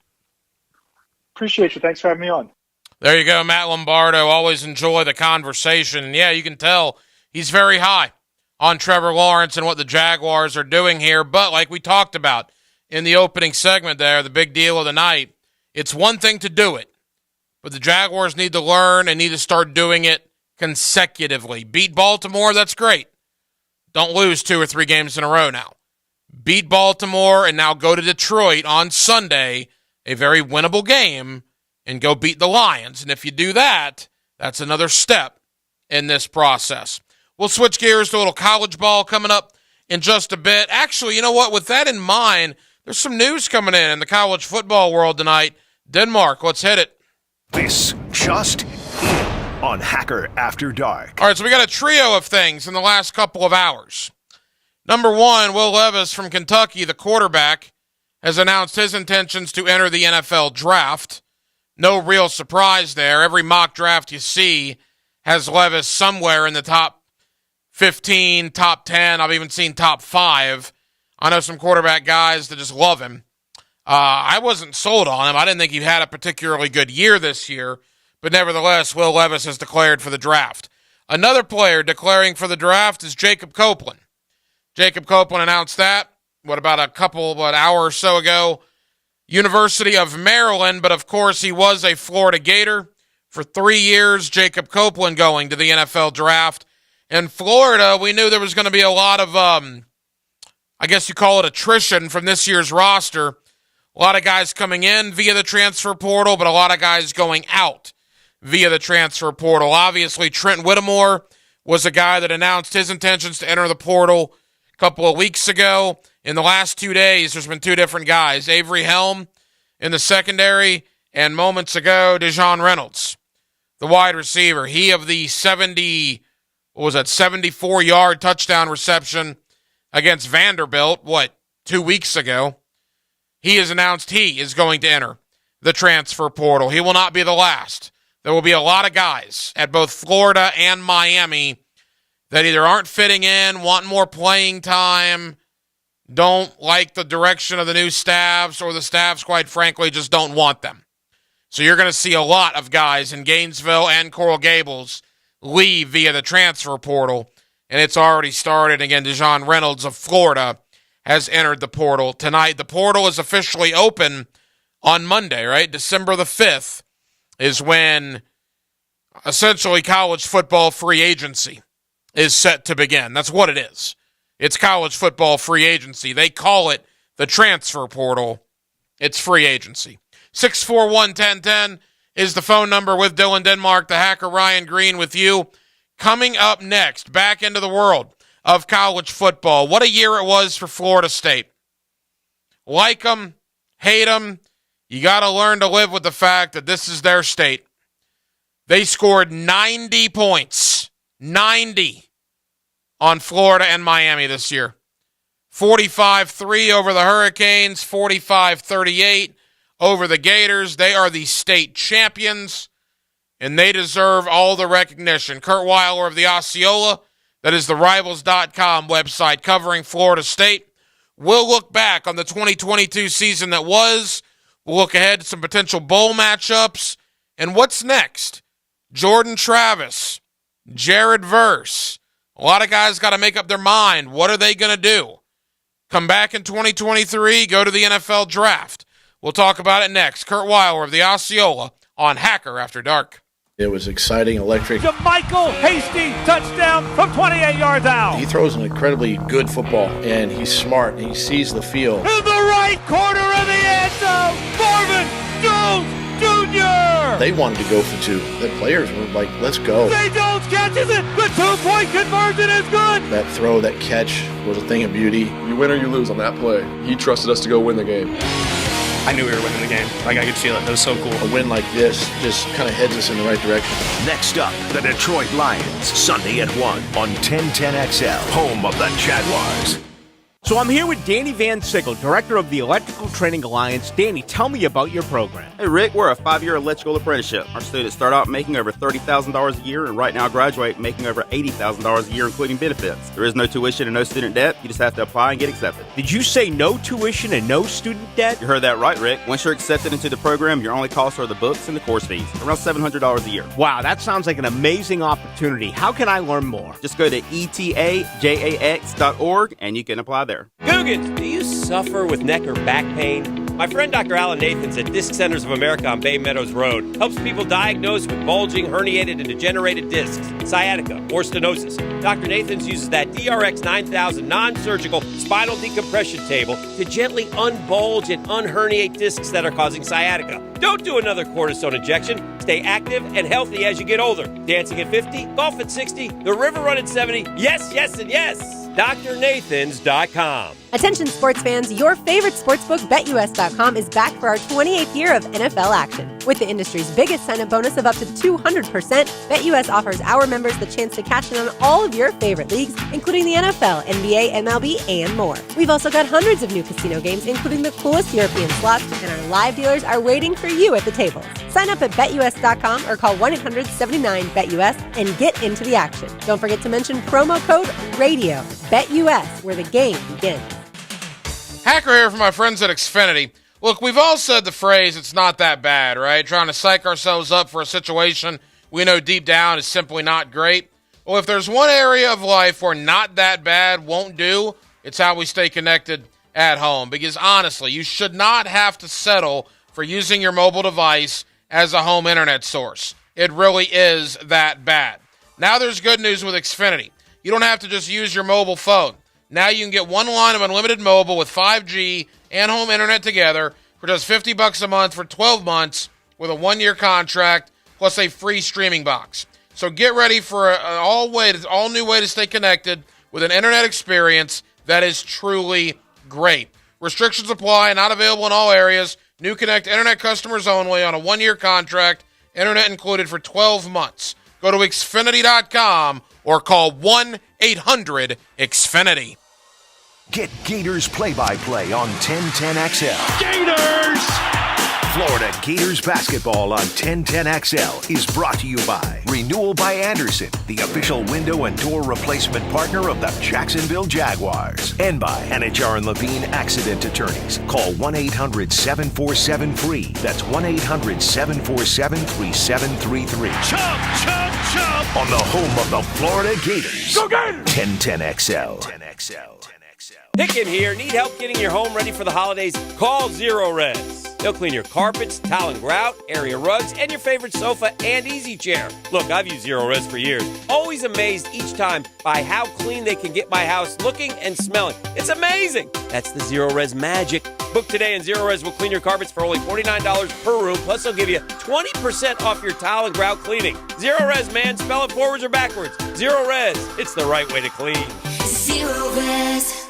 Appreciate you. Thanks for having me on. There you go, Matt Lombardo. Always enjoy the conversation. And, yeah, you can tell he's very high on Trevor Lawrence and what the Jaguars are doing here. But like we talked about in the opening segment there, the big deal of the night, it's one thing to do it, but the Jaguars need to learn and need to start doing it consecutively. Beat Baltimore, that's great. Don't lose 2 or 3 games in a row now. Beat Baltimore and now go to Detroit on Sunday, a very winnable game, and go beat the Lions. And if you do that, that's another step in this process. We'll switch gears to a little college ball coming up in just a bit. Actually, you know what? With that in mind, there's some news coming in the college football world tonight. Denmark, let's hit it. This just in on Hacker After Dark. All right, so we got a trio of things in the last couple of hours. Number one, Will Levis from Kentucky, the quarterback, has announced his intentions to enter the NFL draft. No real surprise there. Every mock draft you see has Levis somewhere in the top 15, top 10. I've even seen top 5. I know some quarterback guys that just love him. I wasn't sold on him. I didn't think he had a particularly good year this year, but nevertheless, Will Levis has declared for the draft. Another player declaring for the draft is Jacob Copeland. Jacob Copeland announced that, about an hour or so ago. University of Maryland, but of course he was a Florida Gator For 3 years, Jacob Copeland going to the NFL draft. In Florida, we knew there was going to be a lot of, I guess you call it attrition from this year's roster. A lot of guys coming in via the transfer portal, but a lot of guys going out via the transfer portal. Obviously, Trent Whittemore was a guy that announced his intentions to enter the portal a couple of weeks ago. In the last 2 days, there's been 2 different guys. Avery Helm in the secondary, and moments ago, Dejon Reynolds, the wide receiver. He of the 74-yard touchdown reception against Vanderbilt, 2 weeks ago. He has announced he is going to enter the transfer portal. He will not be the last. There will be a lot of guys at both Florida and Miami that either aren't fitting in, want more playing time, don't like the direction of the new staffs, or the staffs, quite frankly, just don't want them. So you're going to see a lot of guys in Gainesville and Coral Gables leave via the transfer portal, and it's already started. Again, Dejon Reynolds of Florida has entered the portal tonight. The portal is officially open on Monday, right? December the 5th is when essentially college football free agency is set to begin. That's what it is. It's college football free agency. They call it the transfer portal. It's free agency. 641-1010 is the phone number with Dylan Denmark, the hacker Ryan Green with you. Coming up next, back into the world of college football. What a year it was for Florida State. Like them, hate them, you got to learn to live with the fact that this is their state. They scored 90 points, 90 on Florida and Miami this year. 45-3 over the Hurricanes, 45-38 over the Gators. They are the state champions, and they deserve all the recognition. Kurt Weiler of the Osceola, that is the Rivals.com website covering Florida State. We'll look back on the 2022 season that was. We'll look ahead to some potential bowl matchups. And what's next? Jordan Travis, Jared Verse. A lot of guys got to make up their mind. What are they going to do? Come back in 2023, go to the NFL draft. We'll talk about it next. Kurt Weiler of the Osceola on Hacker After Dark. It was exciting, electric. Michael Hasty, touchdown from 28 yards out. He throws an incredibly good football, and he's smart, and he sees the field. In the right corner of the end zone, Marvin Jones Jr. They wanted to go for 2. The players were like, let's go. Zay Jones catches it. The 2-point conversion is good. That throw, that catch was a thing of beauty. You win or you lose on that play. He trusted us to go win the game. I knew we were winning the game. Like, I could feel it. It was so cool. A win like this just kind of heads us in the right direction. Next up, the Detroit Lions, Sunday at 1 on 1010XL, home of the Jaguars. So I'm here with Danny Van Sickle, Director of the Electrical Training Alliance. Danny, tell me about your program. Hey, Rick, we're a 5-year electrical apprenticeship. Our students start out making over $30,000 a year, and right now graduate making over $80,000 a year, including benefits. There is no tuition and no student debt. You just have to apply and get accepted. Did you say no tuition and no student debt? You heard that right, Rick. Once you're accepted into the program, your only costs are the books and the course fees, around $700 a year. Wow, that sounds like an amazing opportunity. How can I learn more? Just go to etajax.org, and you can apply there. Googans, do you suffer with neck or back pain? My friend Dr. Alan Nathans at Disc Centers of America on Bay Meadows Road helps people diagnosed with bulging, herniated, and degenerated discs, sciatica, or stenosis. Dr. Nathans uses that DRX 9000 non-surgical spinal decompression table to gently unbulge and unherniate discs that are causing sciatica. Don't do another cortisone injection. Stay active and healthy as you get older. Dancing at 50, golf at 60, the river run at 70. Yes, yes, and yes. DrNathans.com. Attention sports fans, your favorite sportsbook, BetUS.com, is back for our 28th year of NFL action. With the industry's biggest sign-up bonus of up to 200%, BetUS offers our members the chance to cash in on all of your favorite leagues, including the NFL, NBA, MLB, and more. We've also got hundreds of new casino games, including the coolest European slots, and our live dealers are waiting for you at the tables. Sign up at BetUS.com or call 1-800-79-BETUS and get into the action. Don't forget to mention promo code RADIO. BetUS, where the game begins. Hacker here from my friends at Xfinity. Look, we've all said the phrase, it's not that bad, right? Trying to psych ourselves up for a situation we know deep down is simply not great. Well, if there's one area of life where not that bad won't do, it's how we stay connected at home. Because honestly, you should not have to settle for using your mobile device as a home internet source. It really is that bad. Now there's good news with Xfinity. You don't have to just use your mobile phone. Now you can get one line of unlimited mobile with 5G and home internet together for just $50 a month for 12 months with a 1-year contract plus a free streaming box. So get ready for an all new way to stay connected with an internet experience that is truly great. Restrictions apply, not available in all areas. New Connect internet customers only on a 1-year contract. Internet included for 12 months. Go to Xfinity.com or call 1-800-XFINITY. Get Gators play-by-play on 1010XL. Gators! Florida Gators basketball on 1010XL is brought to you by Renewal by Andersen, the official window and door replacement partner of the Jacksonville Jaguars, and by Anajar and Levine Accident Attorneys. Call 1-800-747-FREE. That's 1-800-747-3733. Chump, chump, chump! On the home of the Florida Gators. Go Gators! 1010XL. Hicken here. Need help getting your home ready for the holidays? Call Zero Res. They'll clean your carpets, towel and grout, area rugs, and your favorite sofa and easy chair. Look, I've used Zero Res for years. Always amazed each time by how clean they can get my house looking and smelling. It's amazing. That's the Zero Res magic. Book today and Zero Res will clean your carpets for only $49 per room. Plus, they'll give you 20% off your towel and grout cleaning. Zero Res, man. Spell it forwards or backwards. Zero Res. It's the right way to clean. Zero Res.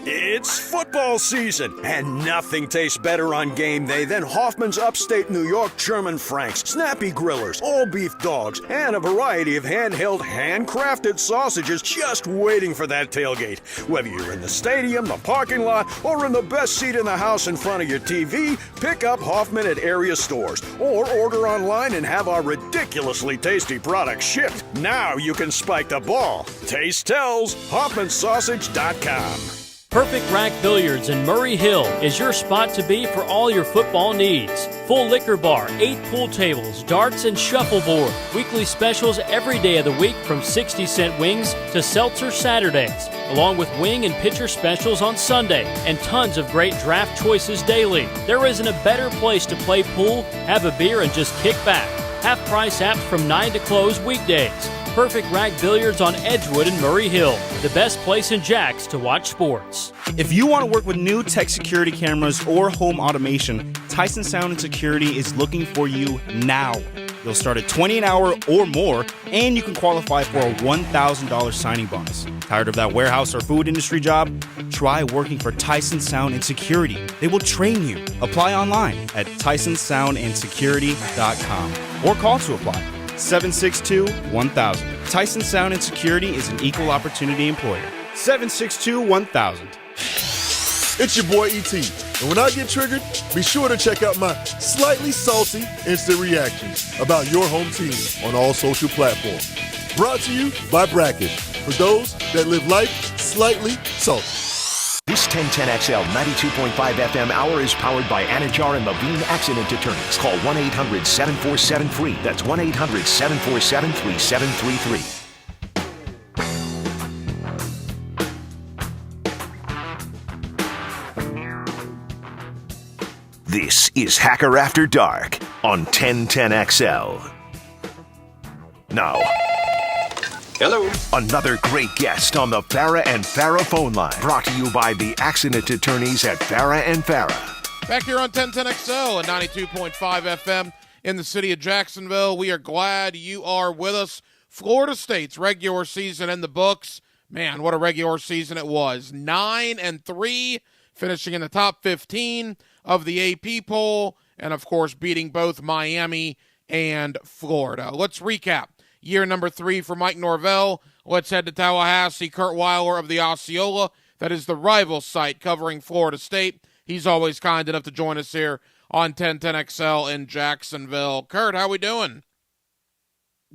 It's football season, and nothing tastes better on game day than Hoffman's Upstate New York German Franks, snappy grillers, all beef dogs, and a variety of handheld, handcrafted sausages just waiting for that tailgate. Whether you're in the stadium, the parking lot, or in the best seat in the house in front of your TV, pick up Hoffman at area stores, or order online and have our ridiculously tasty products shipped. Now you can spike the ball. Taste tells. HoffmanSausage.com. Perfect Rack Billiards in Murray Hill is your spot to be for all your football needs. Full liquor bar, 8 pool tables, darts, and shuffleboard. Weekly specials every day of the week from 60-cent wings to seltzer Saturdays, along with wing and pitcher specials on Sunday, and tons of great draft choices daily. There isn't a better place to play pool, have a beer, and just kick back. Half-price apps from 9 to close weekdays. Perfect Rack Billiards on Edgewood and Murray Hill, the best place in Jax to watch sports. If you want to work with new tech security cameras or home automation, Tyson Sound and Security is looking for you now. You'll start at $20 an hour or more, and you can qualify for a $1,000 signing bonus. Tired of that warehouse or food industry job? Try working for Tyson Sound and Security. They will train you. Apply online at TysonSoundandSecurity.com or call to apply. 762-1000. Tyson Sound and Security is an equal opportunity employer. 762-1000. It's your boy E.T. And when I get triggered, be sure to check out my slightly salty instant reactions about your home team on all social platforms. Brought to you by Brackish, for those that live life slightly salty. This 1010XL 92.5 FM hour is powered by Anajar and Levine Accident Attorneys. Call 1-800-747-FREE. That's 1-800-747-3733. This is Hacker After Dark on 1010XL. Now, hello. Another great guest on the Farah and Farah phone line. Brought to you by the Accident Attorneys at Farah and Farah. Back here on 1010XL and 92.5 FM in the city of Jacksonville. We are glad you are with us. Florida State's regular season in the books. Man, what a regular season it was. 9-3, finishing in the top 15 of the AP poll, and of course beating both Miami and Florida. Let's recap year number 3 for Mike Norvell. Let's head to Tallahassee. Kurt Weiler of the Osceola, that is the rival site covering Florida State. He's always kind enough to join us here on 1010XL in Jacksonville. Kurt, how we doing?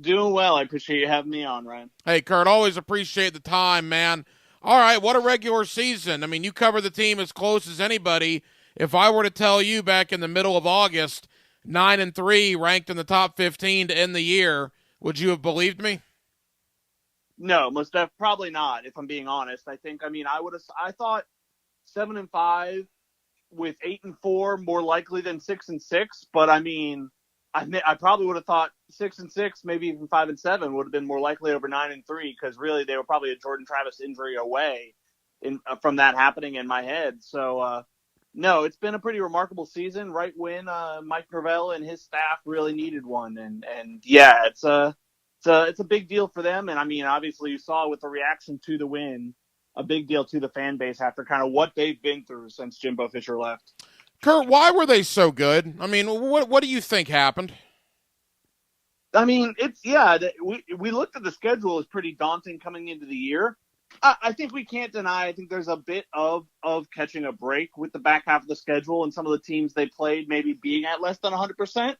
Doing well. I appreciate you having me on, Ryan. Hey, Kurt, always appreciate the time, man. All right, what a regular season. I mean, you cover the team as close as anybody. If I were to tell you back in the middle of August, 9-3, ranked in the top 15 to end the year, would you have believed me? No, probably not, if I'm being honest. I thought 7-5 with 8-4 more likely than 6-6, but I mean, I probably would have thought 6-6, maybe even 5-7 would have been more likely over 9-3, because really they were probably a Jordan Travis injury away from that happening in my head. So no, it's been a pretty remarkable season right when Mike Norvell and his staff really needed one. And yeah, it's a big deal for them. And I mean, obviously you saw with the reaction to the win, a big deal to the fan base after kind of what they've been through since Jimbo Fisher left. Kurt, why were they so good? I mean, what do you think happened? I mean, we looked at the schedule as pretty daunting coming into the year. I think we can't deny, I think there's a bit of catching a break with the back half of the schedule and some of the teams they played maybe being at less than 100%.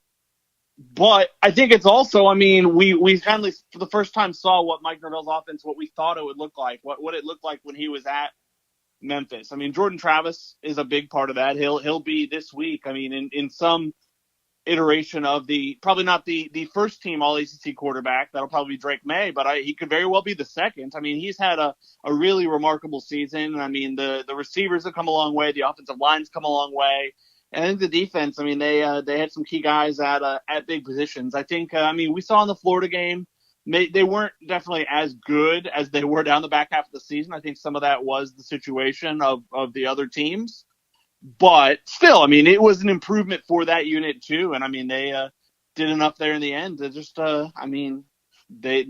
But I think it's also, I mean, we finally, for the first time, saw what Mike Norvell's offense, what we thought it would look like, what it looked like when he was at Memphis. I mean, Jordan Travis is a big part of that. He'll be this week. I mean, in some iteration of probably not the first team All-ACC quarterback. That'll probably be Drake May, but he could very well be the second. I mean, he's had a really remarkable season. I mean, the receivers have come a long way. The offensive line's come a long way. And I think the defense, I mean, they had some key guys at big positions. I think, I mean, we saw in the Florida game, they weren't definitely as good as they were down the back half of the season. I think some of that was the situation of the other teams. But still, I mean, it was an improvement for that unit too. And I mean, they did enough there in the end to just, I mean, they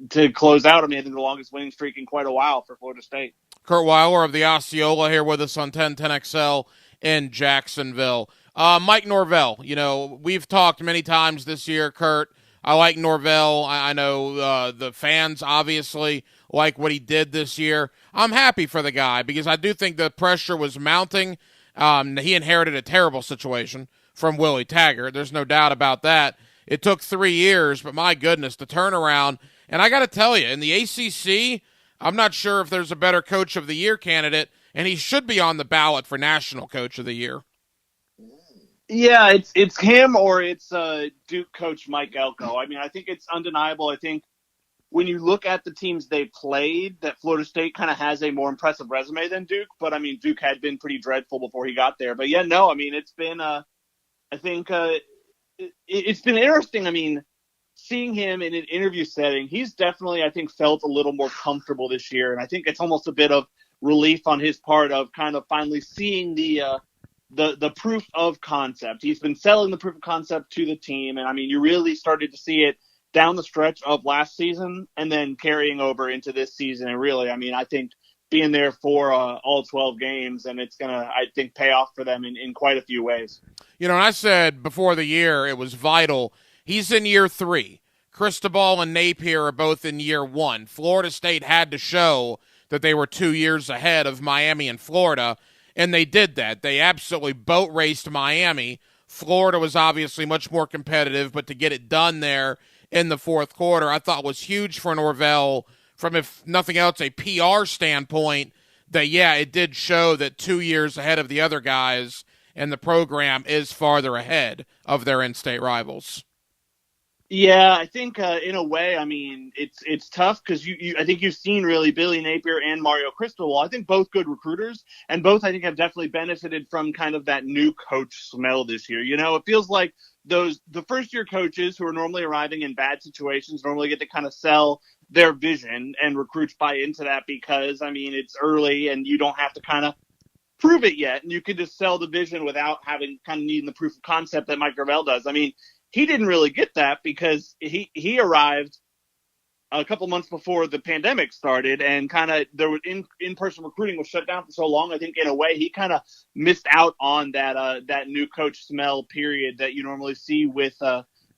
to close out. I mean, I think the longest winning streak in quite a while for Florida State. Kurt Weiler of the Osceola here with us on 1010XL in Jacksonville. Mike Norvell, you know, we've talked many times this year, Kurt. I like Norvell. I know the fans obviously like what he did this year. I'm happy for the guy because I do think the pressure was mounting. He inherited a terrible situation from Willie Taggart. There's no doubt about that. It took 3 years, but my goodness, the turnaround. And I got to tell you, in the ACC, I'm not sure if there's a better Coach of the Year candidate, and he should be on the ballot for National Coach of the Year. Yeah, it's him or it's Duke coach Mike Elko. I mean, I think it's undeniable. I think when you look at the teams they played, that Florida State kind of has a more impressive resume than Duke. But, I mean, Duke had been pretty dreadful before he got there. But, yeah, no, I mean, it's been I think it's been interesting. I mean, seeing him in an interview setting, he's definitely, I think, felt a little more comfortable this year. And I think it's almost a bit of relief on his part of kind of finally seeing the proof of concept. He's been selling the proof of concept to the team. And I mean, you really started to see it down the stretch of last season and then carrying over into this season. And really, I mean, I think being there for all 12 games, and it's going to, I think, pay off for them in quite a few ways. You know, and I said before the year it was vital. He's in year 3. Cristobal and Napier are both in year 1. Florida State had to show that they were 2 years ahead of Miami and Florida. And they did that. They absolutely boat raced Miami. Florida was obviously much more competitive, but to get it done there in the fourth quarter, I thought was huge for Norvell from, if nothing else, a PR standpoint, that, yeah, it did show that 2 years ahead of the other guys, and the program is farther ahead of their in-state rivals. Yeah, I think in a way, I mean, it's tough because I think you've seen really Billy Napier and Mario Cristobal. I think both good recruiters, and both I think have definitely benefited from kind of that new coach smell this year. You know, it feels like the first year coaches who are normally arriving in bad situations normally get to kind of sell their vision, and recruits buy into that because, I mean, it's early and you don't have to kind of prove it yet, and you can just sell the vision without having kind of needing the proof of concept that Mike Norvell does. I mean, he didn't really get that because he arrived a couple months before the pandemic started, and kind of there was in-person recruiting was shut down for so long. I think in a way he kind of missed out on that new coach smell period that you normally see with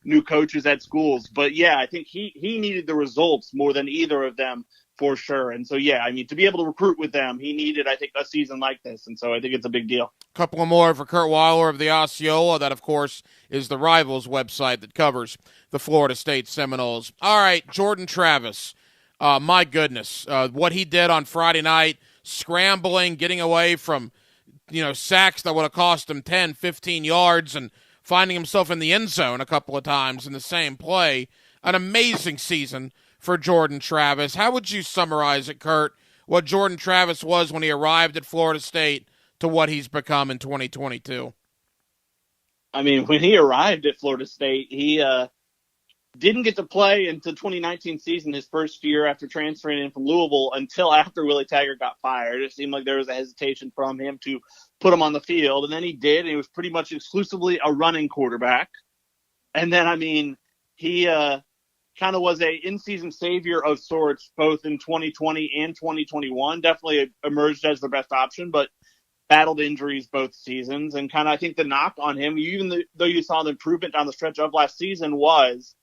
new coaches at schools. But yeah, I think he needed the results more than either of them for sure. And so, yeah, I mean, to be able to recruit with them, he needed, I think, a season like this. And so I think it's a big deal. Couple of more for Kurt Weiler of the Osceola. That, of course, is the Rivals website that covers the Florida State Seminoles. All right, Jordan Travis. My goodness, what he did on Friday night, scrambling, getting away from, sacks that would have cost him 10, 15 yards, and finding himself in the end zone a couple of times in the same play. An amazing season for Jordan Travis. How would you summarize it, Kurt, what Jordan Travis was when he arrived at Florida State to what he's become in 2022? I mean, when he arrived at Florida State, he didn't get to play until 2019 season, his first year after transferring in from Louisville, until after Willie Taggart got fired. It seemed like there was a hesitation from him to put him on the field, and then he did, and he was pretty much exclusively a running quarterback. And then, I mean, he kind of was a in-season savior of sorts, both in 2020 and 2021. Definitely emerged as the best option, but battled injuries both seasons. And kind of, I think the knock on him, even though you saw the improvement down the stretch of last season, was,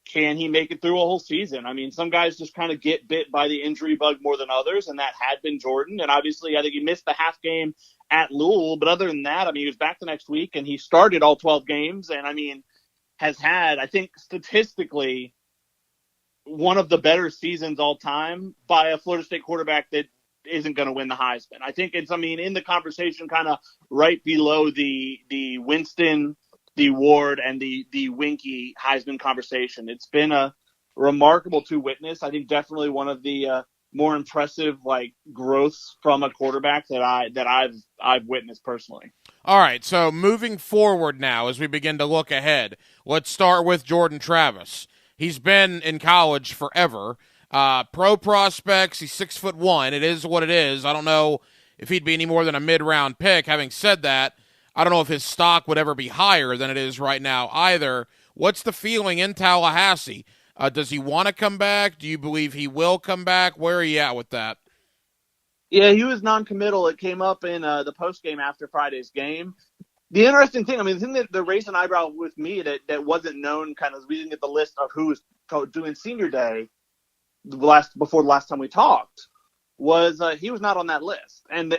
can he make it through a whole season? I mean, some guys just kind of get bit by the injury bug more than others, and that had been Jordan. And obviously, I think he missed the half game at Louisville. But other than that, I mean, he was back the next week, and he started all 12 games. And, I mean, has had, I think, statistically, one of the better seasons all time by a Florida State quarterback that isn't going to win the Heisman. I think it's, I mean, in the conversation kind of right below the Winston, the Ward, and the Winky Heisman conversation. It's been a remarkable to witness. I think definitely one of the more impressive growths from a quarterback that I've witnessed personally. All right, so moving forward now as we begin to look ahead, let's start with Jordan Travis. He's been in college forever. Pro prospects, he's 6'1". It is what it is. I don't know if he'd be any more than a mid-round pick. Having said that, I don't know if his stock would ever be higher than it is right now either. What's the feeling in Tallahassee? Does he want to come back? Do you believe he will come back? Where are you at with that? Yeah, he was non-committal. It came up in the postgame after Friday's game. The interesting thing, I mean, the thing that raised an eyebrow with me that wasn't known, kind of, we didn't get the list of who was doing senior day before the last time we talked, was he was not on that list. And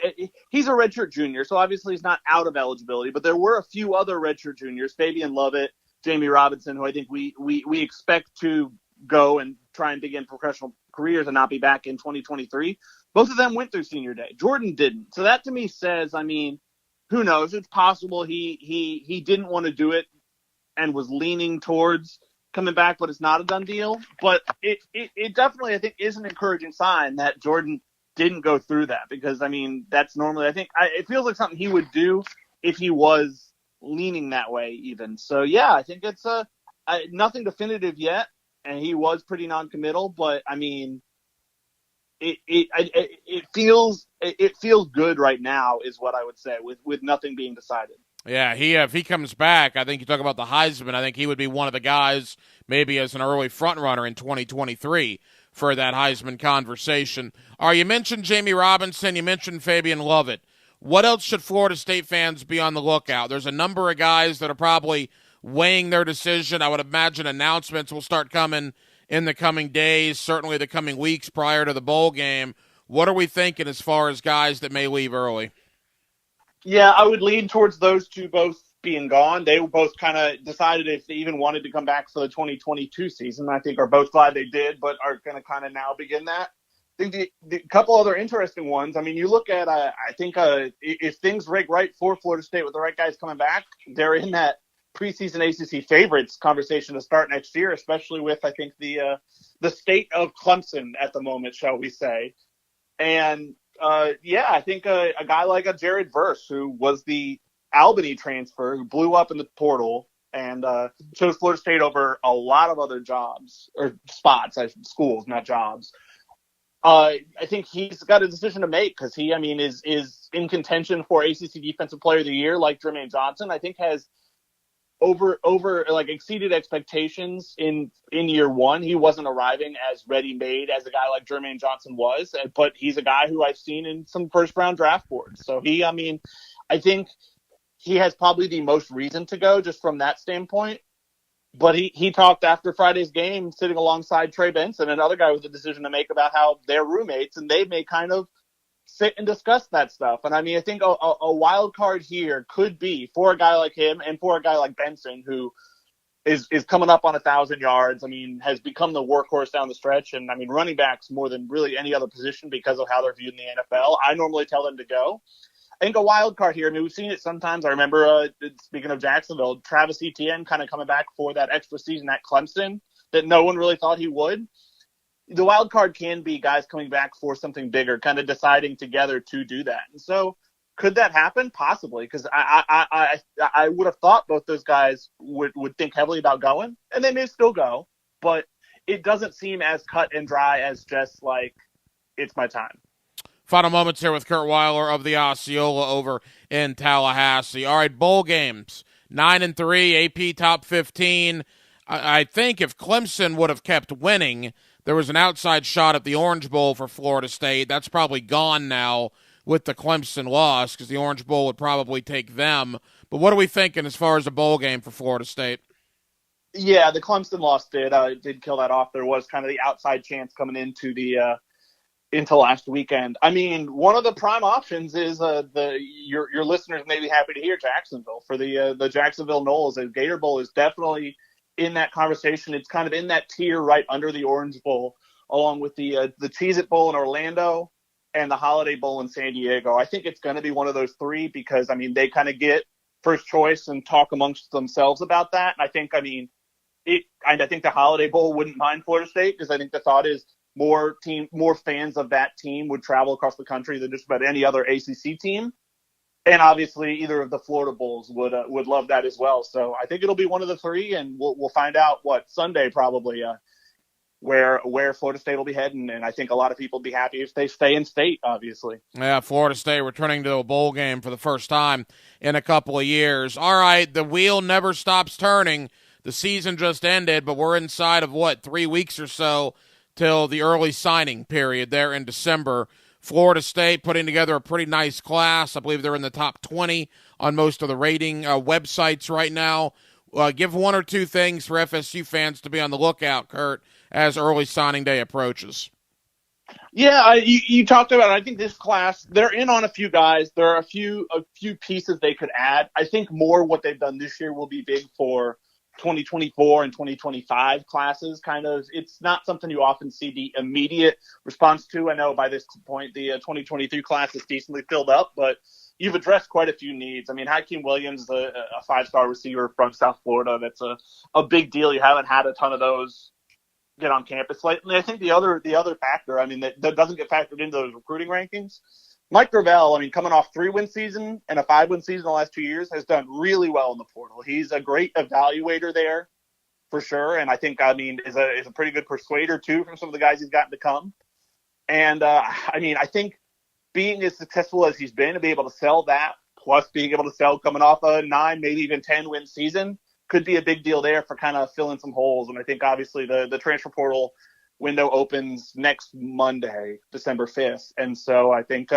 he's a redshirt junior, so obviously he's not out of eligibility, but there were a few other redshirt juniors, Fabian Lovett, Jamie Robinson, who I think we expect to go and try and begin professional careers and not be back in 2023. Both of them went through senior day. Jordan didn't. So that to me says, I mean, who knows? It's possible he didn't want to do it and was leaning towards coming back, but it's not a done deal. But it definitely, I think, is an encouraging sign that Jordan didn't go through that, because, I mean, that's normally, I think, it feels like something he would do if he was leaning that way even. So, yeah, I think it's nothing definitive yet, and he was pretty non-committal, but, I mean, it feels good right now is what I would say, with nothing being decided. Yeah, if he comes back, I think you talk about the Heisman, I think he would be one of the guys maybe as an early front runner in 2023 for that Heisman conversation. You mentioned Jamie Robinson, you mentioned Fabian Lovett. What else should Florida State fans be on the lookout? There's a number of guys that are probably weighing their decision. I would imagine announcements will start coming in the coming days, certainly the coming weeks prior to the bowl game. What are we thinking as far as guys that may leave early? Yeah, I would lean towards those two both being gone. They both kind of decided if they even wanted to come back for the 2022 season. I think are both glad they did, but are going to kind of now begin that. I think the couple other interesting ones, I mean, you look at, I think if things break right for Florida State with the right guys coming back, they're in that preseason ACC favorites conversation to start next year, especially with, I think, the state of Clemson at the moment, shall we say. And, I think a guy like a Jared Verse, who was the Albany transfer, who blew up in the portal and chose Florida State over a lot of other jobs, or spots, schools, not jobs. I think he's got a decision to make, because he, I mean, is in contention for ACC Defensive Player of the Year, like Jermaine Johnson. I think has exceeded expectations in year one. He wasn't arriving as ready-made as a guy like Jermaine Johnson was, but he's a guy who I've seen in some first-round draft boards. So I think he has probably the most reason to go just from that standpoint. But he talked after Friday's game, sitting alongside Trey Benson, another guy with a decision to make, about how they're roommates and they may kind of sit and discuss that stuff. And I mean, I think a wild card here could be for a guy like him and for a guy like Benson, who is coming up on 1,000 yards. I mean, has become the workhorse down the stretch. And I mean, running backs more than really any other position because of how they're viewed in the NFL. I normally tell them to go. I think a wild card here, I mean, we've seen it sometimes. I remember, speaking of Jacksonville, Travis Etienne kind of coming back for that extra season at Clemson that no one really thought he would. The wild card can be guys coming back for something bigger, kind of deciding together to do that. And so Could that happen? Possibly, because I would have thought both those guys would think heavily about going, and they may still go, but it doesn't seem as cut and dry as just like, it's my time. Final moments here with Kurt Weiler of the Osceola over in Tallahassee. All right, bowl games, 9-3, AP top 15. I think if Clemson would have kept winning, there was an outside shot at the Orange Bowl for Florida State. That's probably gone now with the Clemson loss because the Orange Bowl would probably take them. But what are we thinking as far as a bowl game for Florida State? Yeah, the Clemson loss did kill that off. There was kind of the outside chance coming into last weekend. I mean, one of the prime options is your listeners may be happy to hear Jacksonville for the Jacksonville Noles. The Gator Bowl is definitely in that conversation. It's kind of in that tier right under the Orange Bowl, along with the Cheez-It Bowl in Orlando and the Holiday Bowl in San Diego. I think it's going to be one of those three because, I mean, they kind of get first choice and talk amongst themselves about that. And I think the Holiday Bowl wouldn't mind Florida State because I think the thought is more fans of that team would travel across the country than just about any other ACC team. And obviously either of the Florida Bowls would love that as well. So I think it'll be one of the three, and we'll find out Sunday probably where Florida State will be heading, and I think a lot of people will be happy if they stay in state, obviously. Yeah, Florida State returning to a bowl game for the first time in a couple of years. All right, the wheel never stops turning. The season just ended, but we're inside of, 3 weeks or so till the early signing period there in December. Florida State putting together a pretty nice class. I believe they're in the top 20 on most of the rating websites right now. Give one or two things for FSU fans to be on the lookout, Kurt, as early signing day approaches. Yeah, you talked about it. I think this class, they're in on a few guys. There are a few pieces they could add. I think more what they've done this year will be big for 2024 and 2025 classes. Kind of, it's not something you often see the immediate response to. I know by this point the 2023 class is decently filled up, but you've addressed quite a few needs. I mean, Hakeem Williams, a 5-star receiver from South Florida, that's a big deal. You haven't had a ton of those get on campus lately. I think the other factor, I mean, that doesn't get factored into those recruiting rankings, Mike Gravel, I mean, coming off 3-win season and a 5-win season the last 2 years, has done really well in the portal. He's a great evaluator there for sure. And I think, I mean, is a pretty good persuader too from some of the guys he's gotten to come. And I mean, I think being as successful as he's been to be able to sell that, plus being able to sell coming off a 9, maybe even 10-win season, could be a big deal there for kind of filling some holes. And I think obviously the transfer portal window opens next Monday, December 5th. And so I think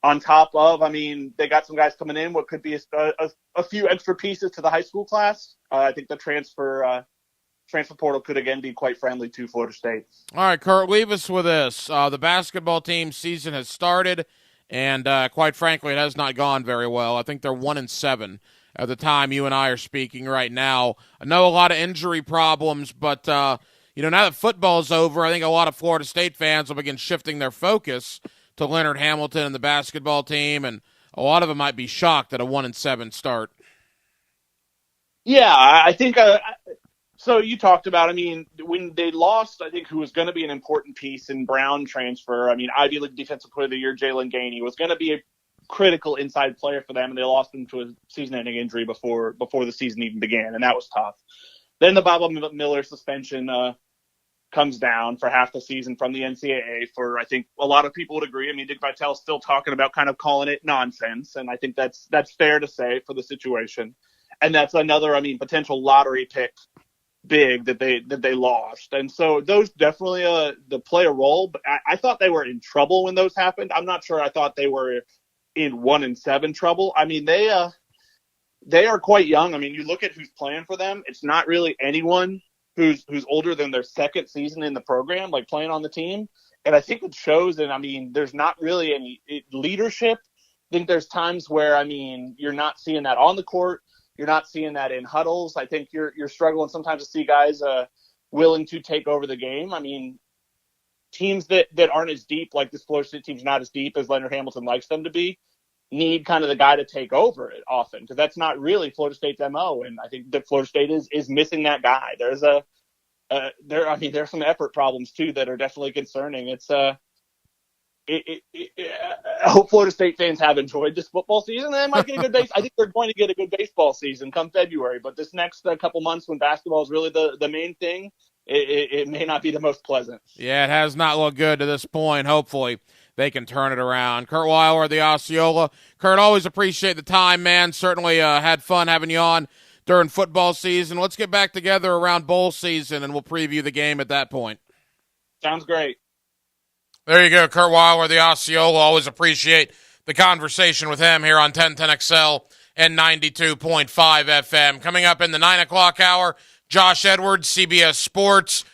on top of, I mean, they got some guys coming in, what could be a few extra pieces to the high school class. I think the transfer portal could again be quite friendly to Florida State. All right, Kurt, leave us with this. The basketball team season has started, and quite frankly, it has not gone very well. I think they're 1-7 at the time you and I are speaking right now. I know a lot of injury problems, but you know, now that football's over, I think a lot of Florida State fans will begin shifting their focus to Leonard Hamilton and the basketball team, and a lot of them might be shocked at a 1-7 start. Yeah, I think so you talked about, I mean, when they lost, I think, who was going to be an important piece in Brown transfer. I mean, Ivy League Defensive Player of the Year, Jalen Gainey, was going to be a critical inside player for them, and they lost him to a season-ending injury before the season even began, and that was tough. Then the Bob Miller suspension comes down for half the season from the NCAA for, I think, a lot of people would agree. I mean, Dick Vitale's still talking about kind of calling it nonsense, and I think that's fair to say for the situation. And that's another, I mean, potential lottery pick big that they lost. And so those definitely play a role, but I thought they were in trouble when those happened. I'm not sure I thought they were in 1-7 trouble. I mean, they are quite young. I mean, you look at who's playing for them, it's not really anyone who's older than their second season in the program, like playing on the team. And I think it shows, and I mean, there's not really any leadership. I think there's times where, I mean, you're not seeing that on the court. You're not seeing that in huddles. I think you're struggling sometimes to see guys willing to take over the game. I mean, teams that aren't as deep, like this Florida State team's not as deep as Leonard Hamilton likes them to be, need kind of the guy to take over it often, because that's not really Florida State's MO. And I think that Florida State is missing that guy. There's there's some effort problems too that are definitely concerning. It's hope Florida State fans have enjoyed this football season, and they might get a good I think they're going to get a good baseball season come February. But this next couple months, when basketball is really the main thing, it may not be the most pleasant. Yeah, it has not looked good to this point. Hopefully they can turn it around. Kurt Weiler, the Osceola. Kurt, always appreciate the time, man. Certainly had fun having you on during football season. Let's get back together around bowl season, and we'll preview the game at that point. Sounds great. There you go, Kurt Weiler, the Osceola. Always appreciate the conversation with him here on 1010XL and 92.5 FM. Coming up in the 9 o'clock hour, Josh Edwards, CBS Sports.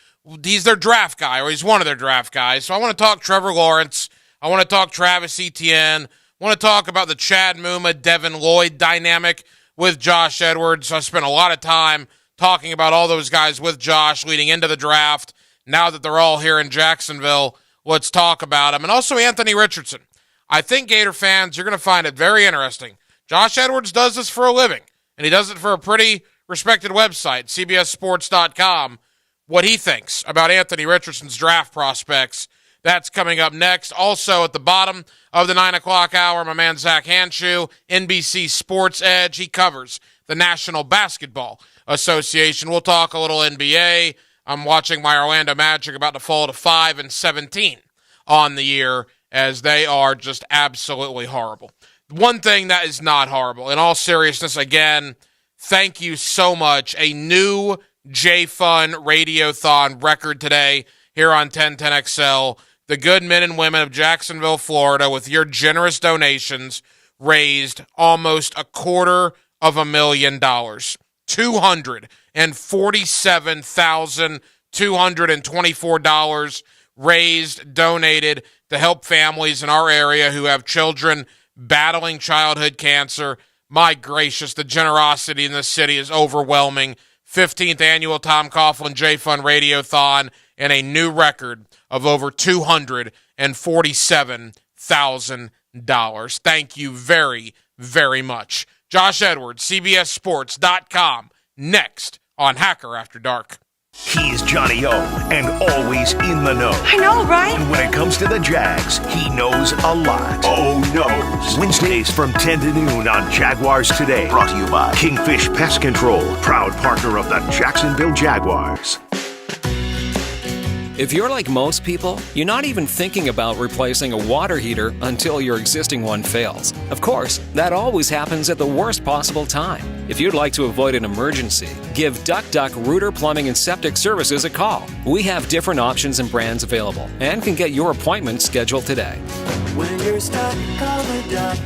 He's their draft guy, or he's one of their draft guys. So I want to talk Trevor Lawrence. I want to talk Travis Etienne. I want to talk about the Chad Muma, Devin Lloyd dynamic with Josh Edwards. I spent a lot of time talking about all those guys with Josh leading into the draft. Now that they're all here in Jacksonville, let's talk about him. And also Anthony Richardson. I think, Gator fans, you're going to find it very interesting. Josh Edwards does this for a living, and he does it for a pretty respected website, CBSSports.com, what he thinks about Anthony Richardson's draft prospects. That's coming up next. Also at the bottom of the 9 o'clock hour, my man Zach Hanshu, NBC Sports Edge. He covers the National Basketball Association. We'll talk a little NBA. I'm watching my Orlando Magic about to fall to 5-17 on the year, as they are just absolutely horrible. One thing that is not horrible, in all seriousness, again, thank you so much. A new J-Fun Radiothon record today here on 1010XL. The good men and women of Jacksonville, Florida, with your generous donations, raised almost $250,000. $247,224 raised, donated to help families in our area who have children battling childhood cancer. My gracious, the generosity in this city is overwhelming. 15th annual Tom Coughlin J-Fun Radiothon, and a new record of over $247,000. Thank you very, very much. Josh Edwards, CBSSports.com, next on Hacker After Dark. He's Johnny O, and always in the know. I know, right? And when it comes to the Jags, he knows a lot. Oh, knows. Wednesdays from 10 to noon on Jaguars Today. Brought to you by Kingfish Pest Control, proud partner of the Jacksonville Jaguars. If you're like most people, you're not even thinking about replacing a water heater until your existing one fails. Of course, that always happens at the worst possible time. If you'd like to avoid an emergency, give Duck Duck Rooter Plumbing and Septic Services a call. We have different options and brands available and can get your appointment scheduled today. When you're stuck, call the Duck.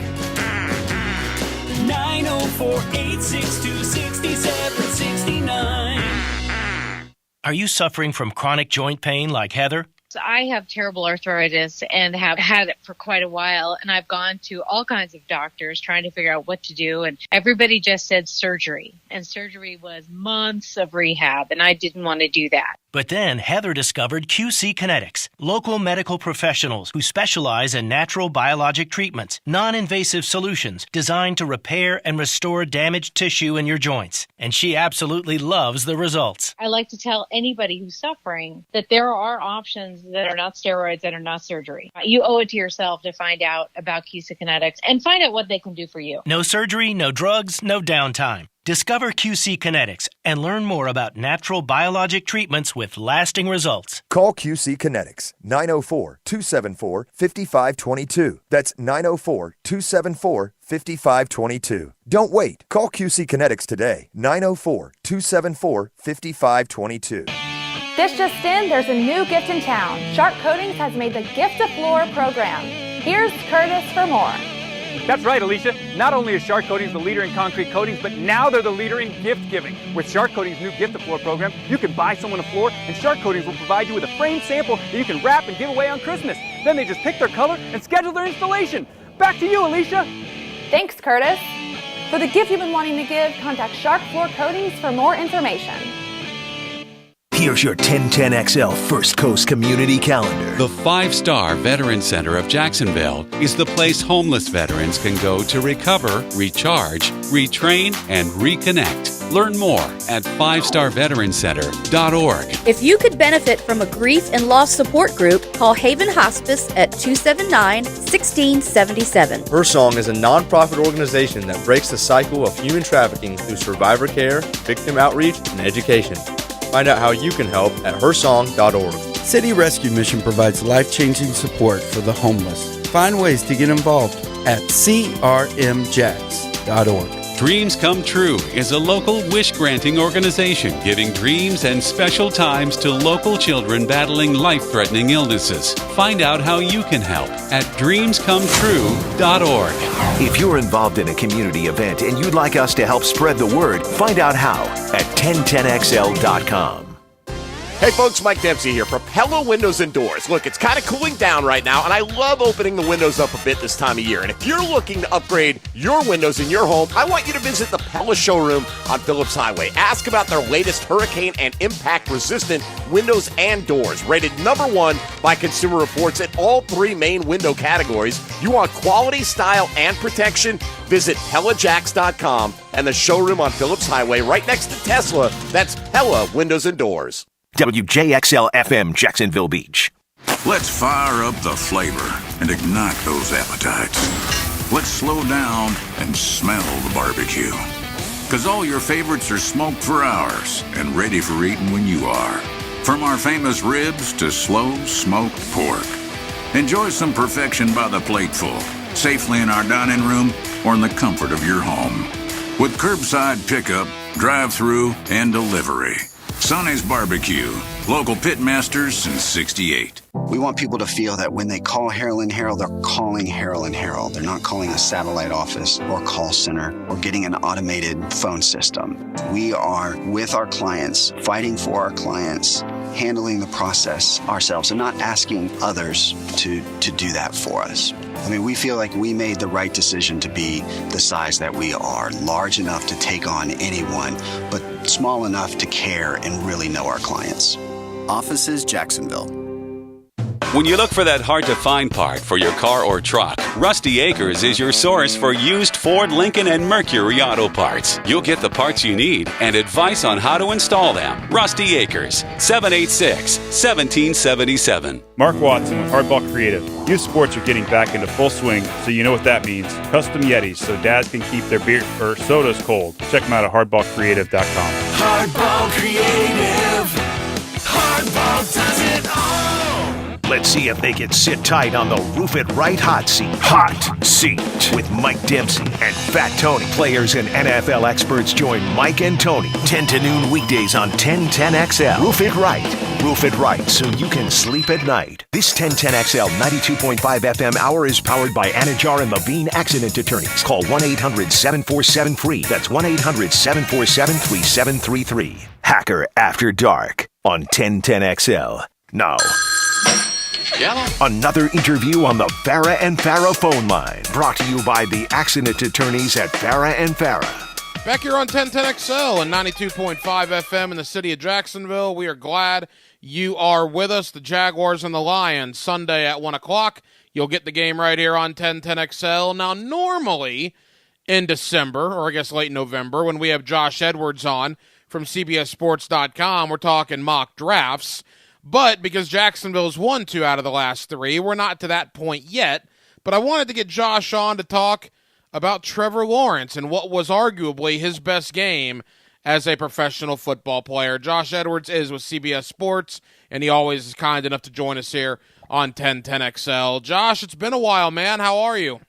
904-862-6769. Are you suffering from chronic joint pain like Heather? I have terrible arthritis and have had it for quite a while, and I've gone to all kinds of doctors trying to figure out what to do, and everybody just said surgery, and surgery was months of rehab, and I didn't want to do that. But then Heather discovered QC Kinetics, local medical professionals who specialize in natural biologic treatments, non-invasive solutions designed to repair and restore damaged tissue in your joints. And she absolutely loves the results. I like to tell anybody who's suffering that there are options that are not steroids, that are not surgery. You owe it to yourself to find out about QC Kinetics and find out what they can do for you. No surgery, no drugs, no downtime. Discover QC Kinetics and learn more about natural biologic treatments with lasting results. Call QC Kinetics, 904-274-5522. That's 904-274-5522. Don't wait. Call QC Kinetics today, 904-274-5522. This just in, there's a new gift in town. Shark Coatings has made the Gift of Floor program. Here's Curtis for more. That's right, Alicia. Not only is Shark Coatings the leader in concrete coatings, but now they're the leader in gift giving. With Shark Coatings' new Gift of Floor program, you can buy someone a floor, and Shark Coatings will provide you with a framed sample that you can wrap and give away on Christmas. Then they just pick their color and schedule their installation. Back to you, Alicia. Thanks, Curtis. For the gift you've been wanting to give, contact Shark Floor Coatings for more information. Here's your 1010XL First Coast Community Calendar. The 5-star Veteran Center of Jacksonville is the place homeless veterans can go to recover, recharge, retrain, and reconnect. Learn more at 5starveterancenter.org. If you could benefit from a grief and loss support group, call Haven Hospice at 279-1677. Her Song is a nonprofit organization that breaks the cycle of human trafficking through survivor care, victim outreach, and education. Find out how you can help at hersong.org. City Rescue Mission provides life-changing support for the homeless. Find ways to get involved at crmjax.org. Dreams Come True is a local wish-granting organization giving dreams and special times to local children battling life-threatening illnesses. Find out how you can help at dreamscometrue.org. If you're involved in a community event and you'd like us to help spread the word, find out how at 1010XL.com. Hey folks, Mike Dempsey here for Pella Windows and Doors. Look, it's kind of cooling down right now, and I love opening the windows up a bit this time of year. And if you're looking to upgrade your windows in your home, I want you to visit the Pella showroom on Phillips Highway. Ask about their latest hurricane and impact-resistant windows and doors, rated #1 by Consumer Reports in all 3 main window categories. You want quality, style, and protection? Visit PellaJax.com and the showroom on Phillips Highway right next to Tesla. That's Pella Windows and Doors. WJXL-FM, Jacksonville Beach. Let's fire up the flavor and ignite those appetites. Let's slow down and smell the barbecue. Because all your favorites are smoked for hours and ready for eating when you are. From our famous ribs to slow smoked pork. Enjoy some perfection by the plateful, safely in our dining room or in the comfort of your home. With curbside pickup, drive-through, and delivery. Sonny's Barbecue, local pitmasters since '68. We want people to feel that when they call Harrell and Harrell, they're calling Harrell and Harrell. They're not calling a satellite office or call center or getting an automated phone system. We are with our clients, fighting for our clients, handling the process ourselves and not asking others to do that for us. I mean, we feel like we made the right decision to be the size that we are, large enough to take on anyone, but small enough to care and really know our clients. Offices, Jacksonville. When you look for that hard-to-find part for your car or truck, Rusty Acres is your source for used Ford, Lincoln, and Mercury auto parts. You'll get the parts you need and advice on how to install them. Rusty Acres, 786-1777. Mark Watson with Hardball Creative. Youth sports are getting back into full swing, so you know what that means. Custom Yetis so dads can keep their beer or sodas cold. Check them out at hardballcreative.com. Hardball Creative. Hardball does it all. Let's see if they can sit tight on the Roof It Right hot seat. Hot seat with Mike Dempsey and Fat Tony. Players and NFL experts join Mike and Tony 10 to noon weekdays on 1010XL. Roof It Right. Roof It Right so you can sleep at night. This 1010XL 92.5 FM hour is powered by Anajar and Levine Accident Attorneys. Call 1-800-747-FREE. That's 1-800-747-3733. Hacker After Dark on 1010XL. Now, another interview on the Farah and Farah phone line. Brought to you by the accident attorneys at Farah and Farah. Back here on 1010XL and 92.5 FM in the city of Jacksonville. We are glad you are with us. The Jaguars and the Lions, Sunday at 1 o'clock. You'll get the game right here on 1010XL. Now, normally in December, or I guess late November, when we have Josh Edwards on from CBSSports.com, we're talking mock drafts. But because Jacksonville's won 2 out of the last 3, we're not to that point yet. But I wanted to get Josh on to talk about Trevor Lawrence and what was arguably his best game as a professional football player. Josh Edwards is with CBS Sports, and he always is kind enough to join us here on 1010XL. Josh, it's been a while, man. How are you?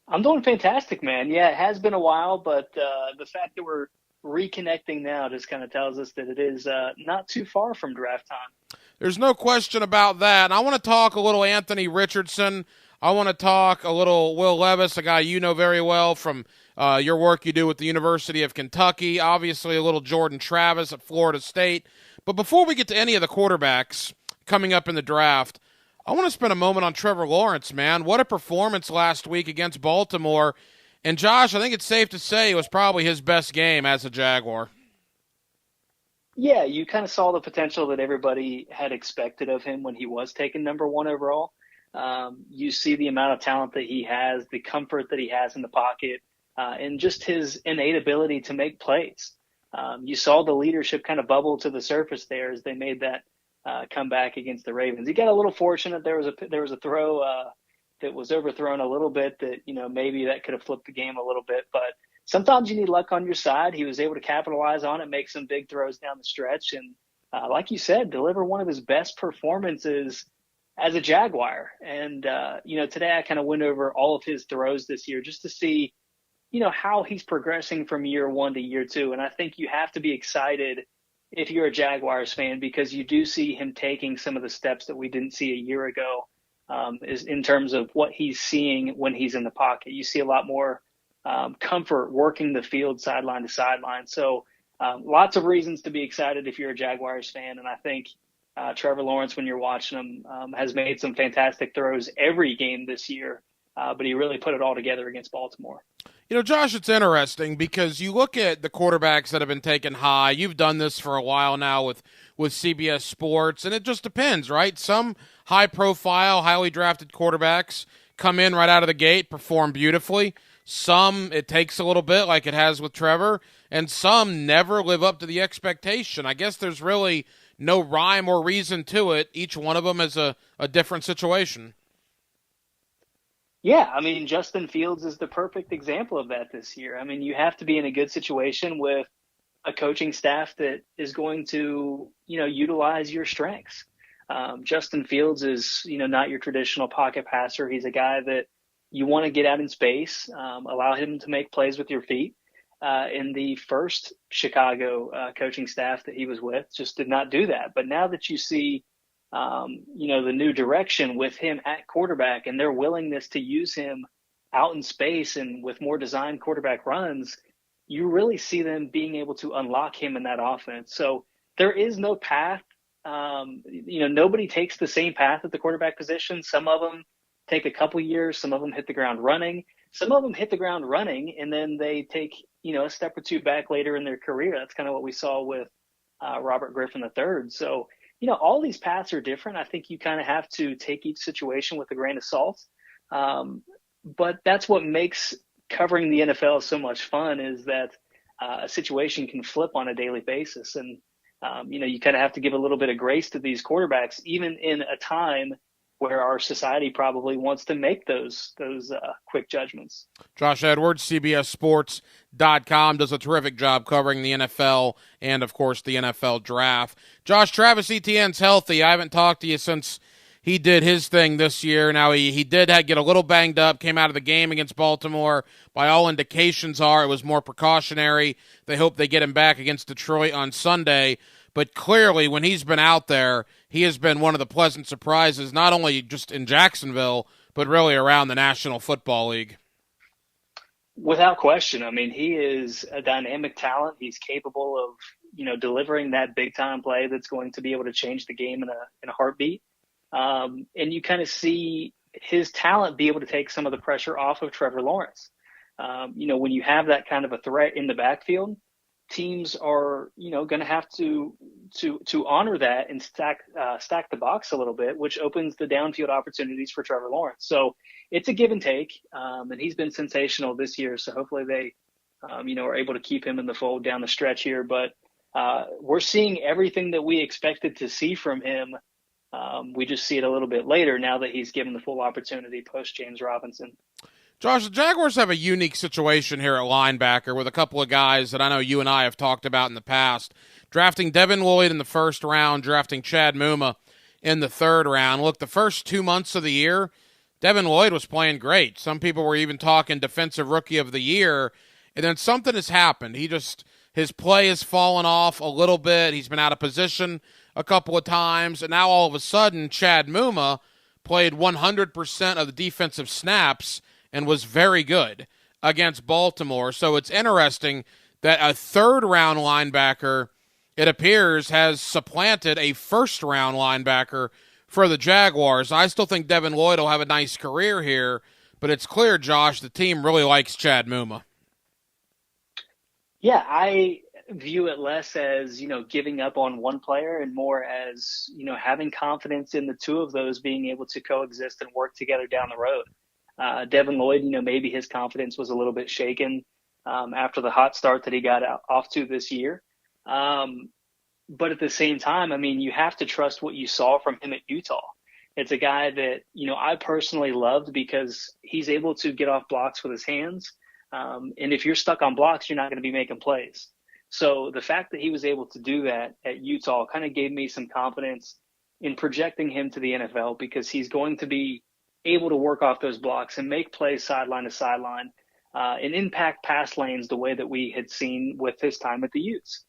I'm doing fantastic, man. Yeah, it has been a while, but the fact that we're reconnecting now just kind of tells us that it is not too far from draft time. There's no question about that. And I want to talk a little Anthony Richardson. I want to talk a little Will Levis, a guy you know very well from your work you do with the University of Kentucky. Obviously, a little Jordan Travis at Florida State. But before we get to any of the quarterbacks coming up in the draft, I want to spend a moment on Trevor Lawrence, man. What a performance last week against Baltimore. And, Josh, I think it's safe to say it was probably his best game as a Jaguar. Yeah, you kind of saw the potential that everybody had expected of him when he was taken number 1 overall. You see the amount of talent that he has, the comfort that he has in the pocket, and just his innate ability to make plays. You saw the leadership kind of bubble to the surface there as they made that comeback against the Ravens. He got a little fortunate. There was a throw that was overthrown a little bit that, maybe that could have flipped the game a little bit, but sometimes you need luck on your side. He was able to capitalize on it, make some big throws down the stretch, and like you said, deliver one of his best performances as a Jaguar. And, today I kind of went over all of his throws this year just to see, how he's progressing from year 1 to year 2. And I think you have to be excited if you're a Jaguars fan, because you do see him taking some of the steps that we didn't see a year ago, is in terms of what he's seeing when he's in the pocket. You see a lot more comfort working the field sideline to sideline. So lots of reasons to be excited if you're a Jaguars fan. And I think Trevor Lawrence, when you're watching him, has made some fantastic throws every game this year, but he really put it all together against Baltimore. Josh, it's interesting because you look at the quarterbacks that have been taken high. You've done this for a while now with CBS Sports, and it just depends, right? Some high-profile, highly drafted quarterbacks come in right out of the gate, perform beautifully. Some, it takes a little bit, like it has with Trevor, and some never live up to the expectation. I guess there's really no rhyme or reason to it. Each one of them is a different situation. Yeah, Justin Fields is the perfect example of that this year. You have to be in a good situation with a coaching staff that is going to, utilize your strengths. Justin Fields is, not your traditional pocket passer. He's a guy that you want to get out in space, allow him to make plays with your feet. In the first Chicago coaching staff that he was with, just did not do that. But now that you see, the new direction with him at quarterback and their willingness to use him out in space and with more designed quarterback runs, you really see them being able to unlock him in that offense. So there is no path. Nobody takes the same path at the quarterback position. Some of them take a couple years. Some of them hit the ground running. Some of them hit the ground running, and then they take, a step or two back later in their career. That's kind of what we saw with Robert Griffin III. So, all these paths are different. I think you kind of have to take each situation with a grain of salt. But that's what makes covering the NFL so much fun, is that a situation can flip on a daily basis. And, you kind of have to give a little bit of grace to these quarterbacks, even in a time where our society probably wants to make those quick judgments. Josh Edwards, CBSSports.com, does a terrific job covering the NFL and, of course, the NFL draft. Josh, Travis Etienne's healthy. I haven't talked to you since he did his thing this year. Now, he did get a little banged up, came out of the game against Baltimore. By all indications it was more precautionary. They hope they get him back against Detroit on Sunday. But clearly, when he's been out there, he has been one of the pleasant surprises, not only just in Jacksonville, but really around the National Football League. Without question. He is a dynamic talent. He's capable of, delivering that big-time play that's going to be able to change the game in a heartbeat. And you kind of see his talent be able to take some of the pressure off of Trevor Lawrence. When you have that kind of a threat in the backfield, teams are, going to have to honor that and stack the box a little bit, which opens the downfield opportunities for Trevor Lawrence. So it's a give and take, and he's been sensational this year. So hopefully they, are able to keep him in the fold down the stretch here. But we're seeing everything that we expected to see from him. We just see it a little bit later now that he's given the full opportunity post James Robinson. Josh, the Jaguars have a unique situation here at linebacker with a couple of guys that I know you and I have talked about in the past. Drafting Devin Lloyd in the first round, drafting Chad Muma in the third round. Look, the first 2 months of the year, Devin Lloyd was playing great. Some people were even talking Defensive Rookie of the Year. And then something has happened. His play has fallen off a little bit. He's been out of position a couple of times. And now all of a sudden, Chad Muma played 100% of the defensive snaps and was very good against Baltimore. So it's interesting that a third-round linebacker, it appears, has supplanted a first-round linebacker for the Jaguars. I still think Devin Lloyd will have a nice career here, but it's clear, Josh, the team really likes Chad Muma. Yeah, I view it less as, giving up on one player and more as, having confidence in the two of those being able to coexist and work together down the road. Devin Lloyd, maybe his confidence was a little bit shaken after the hot start that he got off to this year. But at the same time, I mean, you have to trust what you saw from him at Utah. It's a guy that, I personally loved because he's able to get off blocks with his hands. And if you're stuck on blocks, you're not going to be making plays. So the fact that he was able to do that at Utah kind of gave me some confidence in projecting him to the NFL, because he's going to be able to work off those blocks and make plays sideline to sideline and impact pass lanes the way that we had seen with his time at the Utes.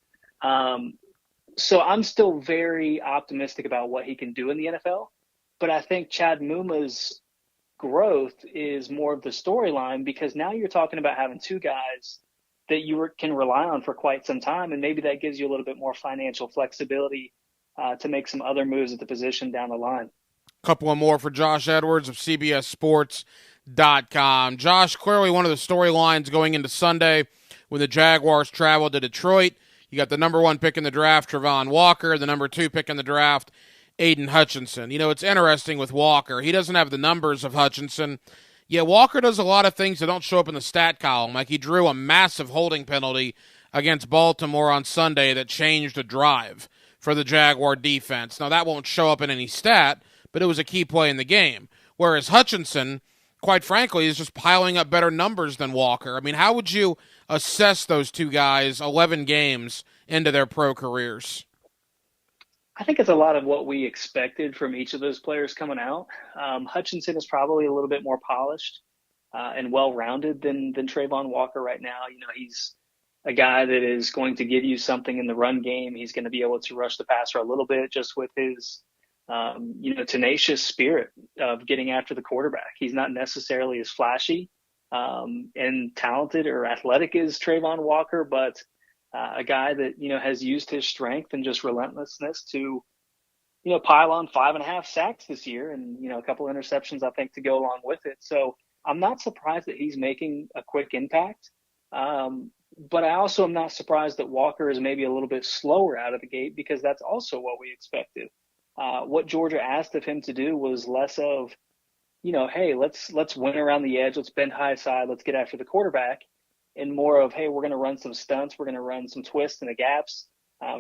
So I'm still very optimistic about what he can do in the NFL, but I think Chad Muma's growth is more of the storyline, because now you're talking about having two guys that you can rely on for quite some time, and maybe that gives you a little bit more financial flexibility to make some other moves at the position down the line. Couple of more for Josh Edwards of CBSSports.com. Josh, clearly one of the storylines going into Sunday when the Jaguars travel to Detroit. You got the number 1 pick in the draft, Travon Walker, the number 2 pick in the draft, Aiden Hutchinson. It's interesting with Walker. He doesn't have the numbers of Hutchinson. Yeah, Walker does a lot of things that don't show up in the stat column. Like he drew a massive holding penalty against Baltimore on Sunday that changed a drive for the Jaguar defense. Now, that won't show up in any stat, but it was a key play in the game. Whereas Hutchinson, quite frankly, is just piling up better numbers than Walker. I mean, how would you assess those two guys 11 games into their pro careers? I think it's a lot of what we expected from each of those players coming out. Hutchinson is probably a little bit more polished and well-rounded than Travon Walker right now. He's a guy that is going to give you something in the run game. He's going to be able to rush the passer a little bit just with his, tenacious spirit of getting after the quarterback. He's not necessarily as flashy and talented or athletic as Travon Walker, but a guy that, has used his strength and just relentlessness to, pile on 5.5 sacks this year and, a couple of interceptions, I think, to go along with it. So I'm not surprised that he's making a quick impact. But I also am not surprised that Walker is maybe a little bit slower out of the gate, because that's also what we expected. What Georgia asked of him to do was less of, hey, let's win around the edge, let's bend high side, let's get after the quarterback, and more of, hey, we're going to run some stunts, we're going to run some twists in the gaps,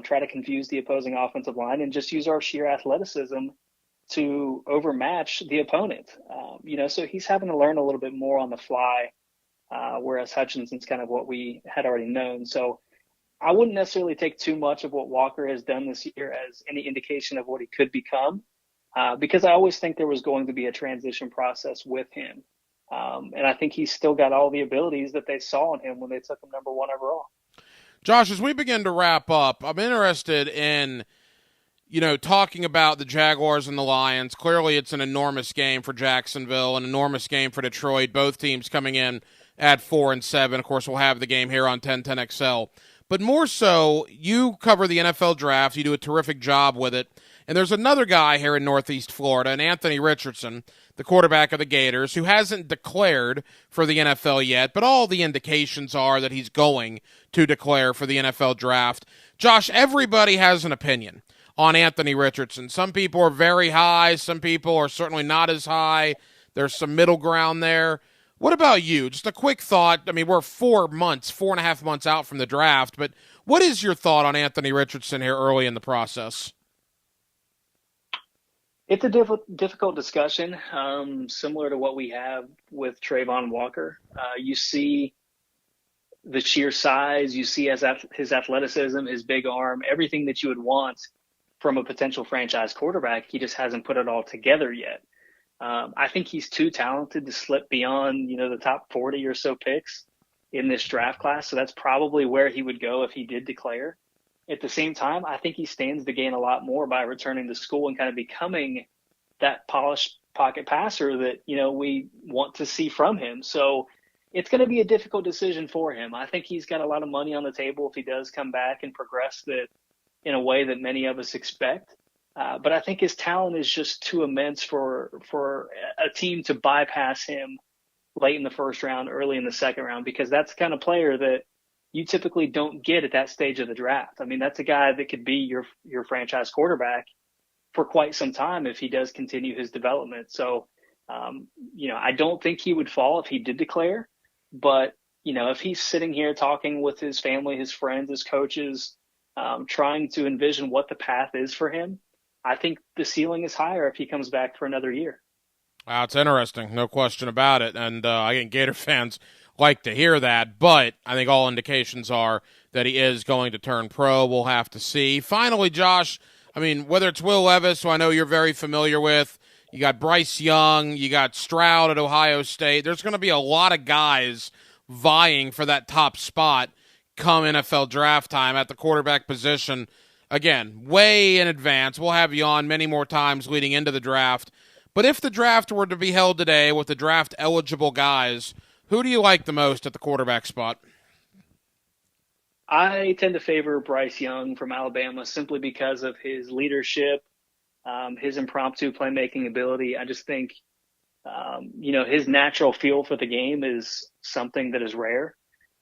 try to confuse the opposing offensive line, and just use our sheer athleticism to overmatch the opponent. So he's having to learn a little bit more on the fly, whereas Hutchinson's kind of what we had already known. So I wouldn't necessarily take too much of what Walker has done this year as any indication of what he could become, because I always think there was going to be a transition process with him. And I think he's still got all the abilities that they saw in him when they took him number 1 overall. Josh, as we begin to wrap up, I'm interested in, talking about the Jaguars and the Lions. Clearly, it's an enormous game for Jacksonville, an enormous game for Detroit, both teams coming in at 4-7. Of course, we'll have the game here on 1010XL. But more so, you cover the NFL draft. You do a terrific job with it. And there's another guy here in Northeast Florida, and Anthony Richardson, the quarterback of the Gators, who hasn't declared for the NFL yet, but all the indications are that he's going to declare for the NFL draft. Josh, everybody has an opinion on Anthony Richardson. Some people are very high. Some people are certainly not as high. There's some middle ground there. What about you? Just a quick thought. I mean, we're 4.5 months out from the draft, but what is your thought on Anthony Richardson here early in the process? It's a difficult discussion, similar to what we have with Travon Walker. You see the sheer size, you see his athleticism, his big arm, everything that you would want from a potential franchise quarterback. He just hasn't put it all together yet. I think he's too talented to slip beyond, the top 40 or so picks in this draft class. So that's probably where he would go if he did declare. At the same time, I think he stands to gain a lot more by returning to school and kind of becoming that polished pocket passer that, we want to see from him. So it's going to be a difficult decision for him. I think he's got a lot of money on the table if he does come back and progress that in a way that many of us expect. But I think his talent is just too immense for a team to bypass him late in the first round, early in the second round, because that's the kind of player that, you typically don't get at that stage of the draft. I mean, that's a guy that could be your franchise quarterback for quite some time if he does continue his development. So, I don't think he would fall if he did declare, but if he's sitting here talking with his family, his friends, his coaches, trying to envision what the path is for him, I think the ceiling is higher if he comes back for another year. Wow, it's interesting, no question about it. And I think Gator fans like to hear that, but I think all indications are that he is going to turn pro. We'll have to see. Finally, Josh, I mean, whether it's Will Levis, who I know you're very familiar with, you got Bryce Young, you got Stroud at Ohio State. There's going to be a lot of guys vying for that top spot come NFL draft time at the quarterback position. Again, way in advance. We'll have you on many more times leading into the draft. But if the draft were to be held today with the draft-eligible guys, who do you like the most at the quarterback spot? I tend to favor Bryce Young from Alabama simply because of his leadership, his impromptu playmaking ability. I just think, his natural feel for the game is something that is rare.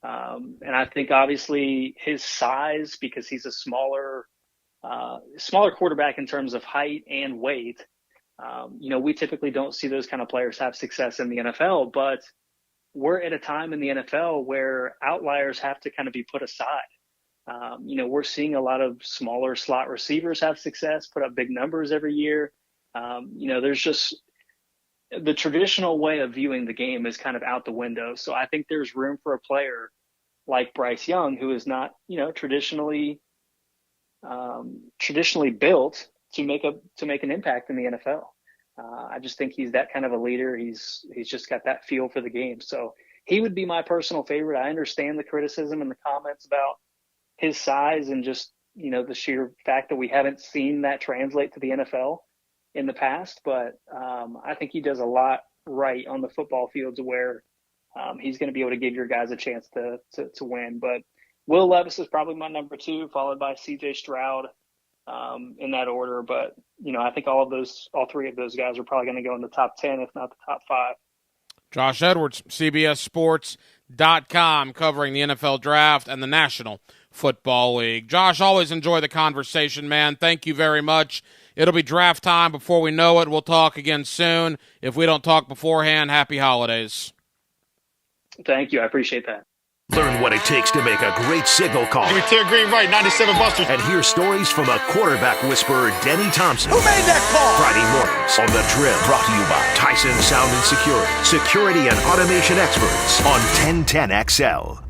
And I think obviously his size, because he's a smaller quarterback in terms of height and weight. We typically don't see those kind of players have success in the NFL, but we're at a time in the NFL where outliers have to kind of be put aside. We're seeing a lot of smaller slot receivers have success, put up big numbers every year. There's just the traditional way of viewing the game is kind of out the window. So I think there's room for a player like Bryce Young, who is not, traditionally built to make an impact in the NFL. I just think he's that kind of a leader. He's just got that feel for the game. So he would be my personal favorite. I understand the criticism and the comments about his size and just, the sheer fact that we haven't seen that translate to the NFL in the past. But I think he does a lot right on the football field to where he's going to be able to give your guys a chance to win. But Will Levis is probably my number 2, followed by CJ Stroud in that order. But, I think all 3 of those guys are probably going to go in the top 10, if not the top 5. Josh Edwards, CBSSports.com, covering the NFL Draft and the National Football League. Josh, always enjoy the conversation, man. Thank you very much. It'll be draft time before we know it. We'll talk again soon. If we don't talk beforehand, happy holidays. Thank you. I appreciate that. Learn what it takes to make a great signal call. Give me clear green right, 97 Buster. And hear stories from a quarterback whisperer, Denny Thompson. Who made that call? Friday mornings on The Drill. Brought to you by Tyson Sound and Security. Security and automation experts on 1010XL.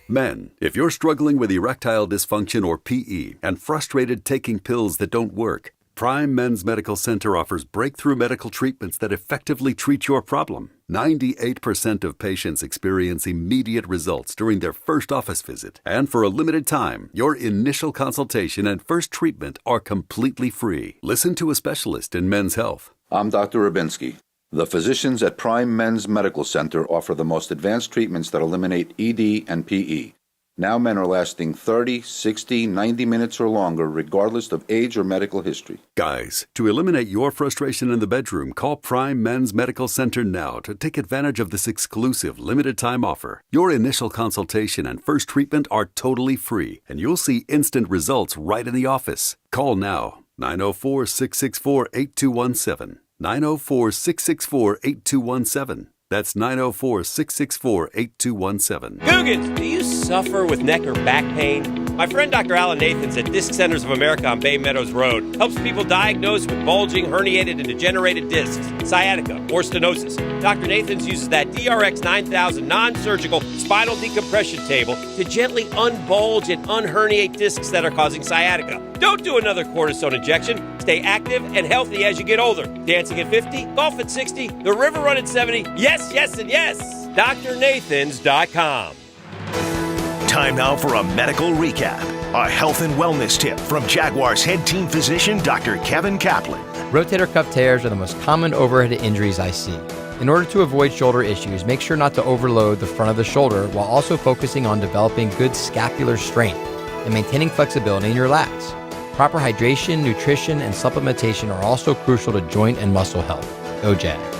Men, if you're struggling with erectile dysfunction or PE and frustrated taking pills that don't work, Prime Men's Medical Center offers breakthrough medical treatments that effectively treat your problem. 98% of patients experience immediate results during their first office visit. And for a limited time, your initial consultation and first treatment are completely free. Listen to a specialist in men's health. I'm Dr. Rubinsky. The physicians at Prime Men's Medical Center offer the most advanced treatments that eliminate ED and PE. Now men are lasting 30, 60, 90 minutes or longer, regardless of age or medical history. Guys, to eliminate your frustration in the bedroom, call Prime Men's Medical Center now to take advantage of this exclusive limited-time offer. Your initial consultation and first treatment are totally free, and you'll see instant results right in the office. Call now, 904-664-8217. 904-664-8217. That's 904-664-8217. Googans, do you suffer with neck or back pain? My friend Dr. Alan Nathans at Disc Centers of America on Bay Meadows Road helps people diagnosed with bulging, herniated, and degenerated discs, sciatica, or stenosis. Dr. Nathans uses that DRX 9000 non-surgical spinal decompression table to gently unbulge and unherniate discs that are causing sciatica. Don't do another cortisone injection. Stay active and healthy as you get older. Dancing at 50, golf at 60, the river run at 70. Yes, yes, and yes. DrNathans.com. Time now for a medical recap. A health and wellness tip from Jaguars head team physician, Dr. Kevin Kaplan. Rotator cuff tears are the most common overhead injuries I see. In order to avoid shoulder issues, make sure not to overload the front of the shoulder while also focusing on developing good scapular strength and maintaining flexibility in your lats. Proper hydration, nutrition, and supplementation are also crucial to joint and muscle health. Go Jags.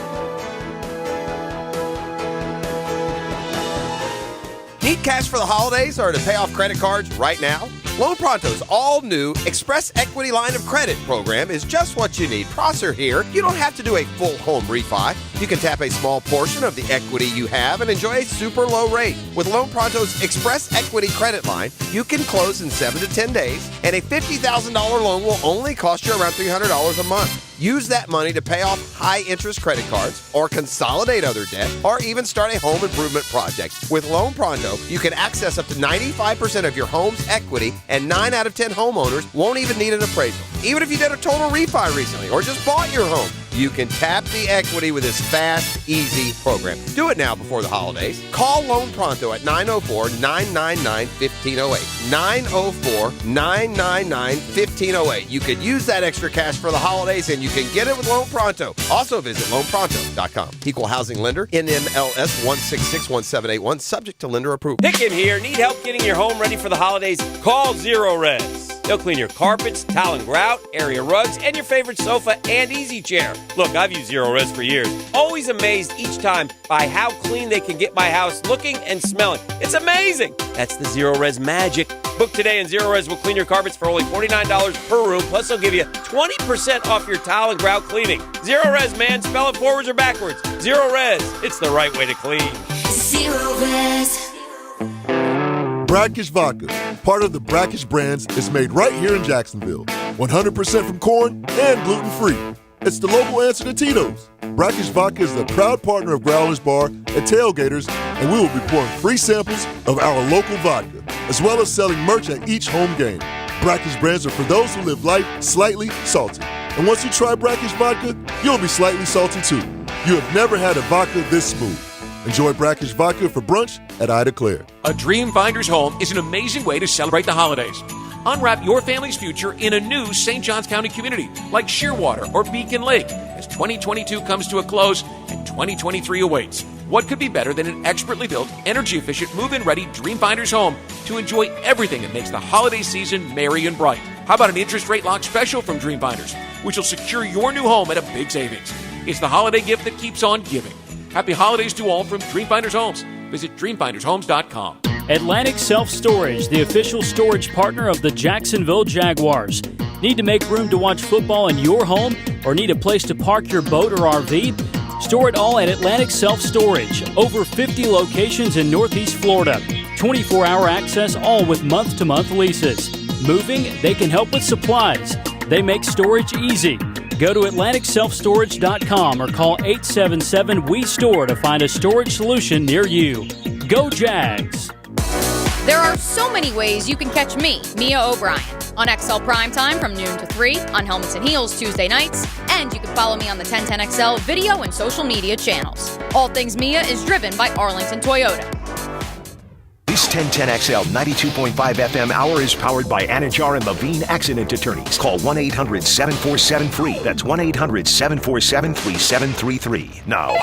Need Need cash for the holidays or to pay off credit cards right now? Loan Pronto's all-new Express Equity Line of Credit program is just what you need. Prosser here. You don't have to do a full home refi. You can tap a small portion of the equity you have and enjoy a super low rate. With Loan Pronto's Express Equity Credit Line, you can close in 7 to 10 days, and a $50,000 loan will only cost you around $300 a month. Use that money to pay off high-interest credit cards or consolidate other debt or even start a home improvement project. With Loan Pronto, you can access up to 95% of your home's equity, and 9 out of 10 homeowners won't even need an appraisal. Even if you did a total refi recently or just bought your home, you can tap the equity with this fast, easy program. Do it now before the holidays. Call Loan Pronto at 904-999-1508. 904-999-1508. You could use that extra cash for the holidays, and you can get it with Loan Pronto. Also visit loanpronto.com. Equal housing lender, NMLS 1661781, subject to lender approval. Picken here. Need help getting your home ready for the holidays? Call Zero Res. They'll clean your carpets, towel and grout, area rugs, and your favorite sofa and easy chair. Look, I've used Zero Res for years. Always amazed each time by how clean they can get my house looking and smelling. It's amazing. That's the Zero Res magic. Book today and Zero Res will clean your carpets for only $49 per room. Plus, they'll give you 20% off your towel and grout cleaning. Zero Res, man. Spell it forwards or backwards. Zero Res. It's the right way to clean. Zero Res. Brackish Vodka, part of the Brackish brands, is made right here in Jacksonville. 100% from corn and gluten-free. It's the local answer to Tito's. Brackish Vodka is the proud partner of Growlers Bar and Tailgaters, and we will be pouring free samples of our local vodka, as well as selling merch at each home game. Brackish brands are for those who live life slightly salty. And once you try Brackish Vodka, you'll be slightly salty too. You have never had a vodka this smooth. Enjoy Brackish Vodka for brunch at Ida Claire. A Dream Finder's home is an amazing way to celebrate the holidays. Unwrap your family's future in a new St. Johns County community like Shearwater or Beacon Lake as 2022 comes to a close and 2023 awaits. What could be better than an expertly built, energy-efficient, move-in ready Dream Finder's home to enjoy everything that makes the holiday season merry and bright? How about an interest rate lock special from Dream Finders, which will secure your new home at a big savings? It's the holiday gift that keeps on giving. Happy holidays to all from Dream Finders Homes. Visit dreamfindershomes.com. Atlantic Self Storage, the official storage partner of the Jacksonville Jaguars. Need to make room to watch football in your home or need a place to park your boat or RV? Store it all at Atlantic Self Storage. Over 50 locations in Northeast Florida. 24-hour access, all with month-to-month leases. Moving, they can help with supplies. They make storage easy. Go to AtlanticSelfStorage.com or call 877-WE-STORE to find a storage solution near you. Go Jags! There are so many ways you can catch me, Mia O'Brien, on XL Primetime from noon to 3, on Helmets and Heels Tuesday nights, and you can follow me on the 1010XL video and social media channels. All Things Mia is driven by Arlington Toyota. This 1010XL 92.5 FM hour is powered by Anajar and Levine Accident Attorneys. Call 1-800-747-FREE. That's 1-800-747-3733. Now,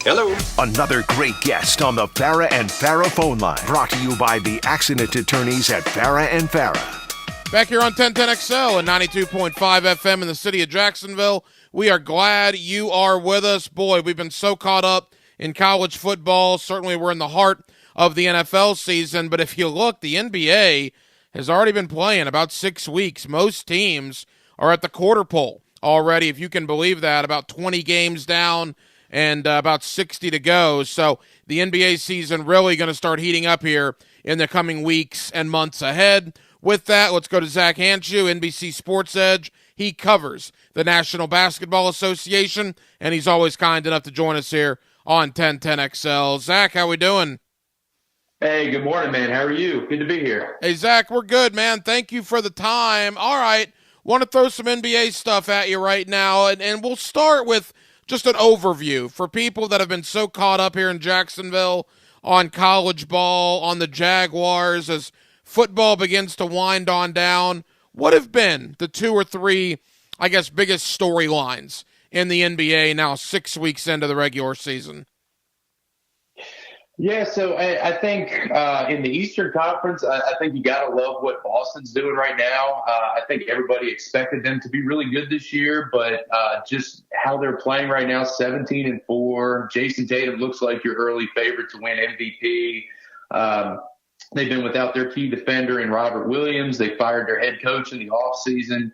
hello. Another great guest on the Farah and Farah phone line. Brought to you by the Accident Attorneys at Farah and Farah. Back here on 1010XL and 92.5 FM in the city of Jacksonville. We are glad you are with us. Boy, we've been so caught up in college football. Certainly we're in the heart of the NFL season, but if you look, the NBA has already been playing about 6 weeks. Most teams are at the quarter pole already, if you can believe that, about 20 games down and about 60 to go. So the NBA season really going to start heating up here in the coming weeks and months ahead. With that, let's go to Zach Hanshu, NBC Sports Edge. He covers the National Basketball Association, and he's always kind enough to join us here on 1010XL. Zach, how we doing? Hey, good morning, man. How are you? Good to be here. Hey, Zach, we're good, man. Thank you for the time. All right, want to throw some NBA stuff at you right now, and we'll start with just an overview for people that have been so caught up here in Jacksonville on college ball, on the Jaguars, as football begins to wind on down. What have been the 2 or 3, I guess, biggest storylines in the NBA now 6 weeks into the regular season? Yeah, so I think in the Eastern Conference, I think you got to love what Boston's doing right now. I think everybody expected them to be really good this year, but just how they're playing right now, 17-4. Jason Tatum looks like your early favorite to win MVP. They've been without their key defender in Robert Williams. They fired their head coach in the offseason.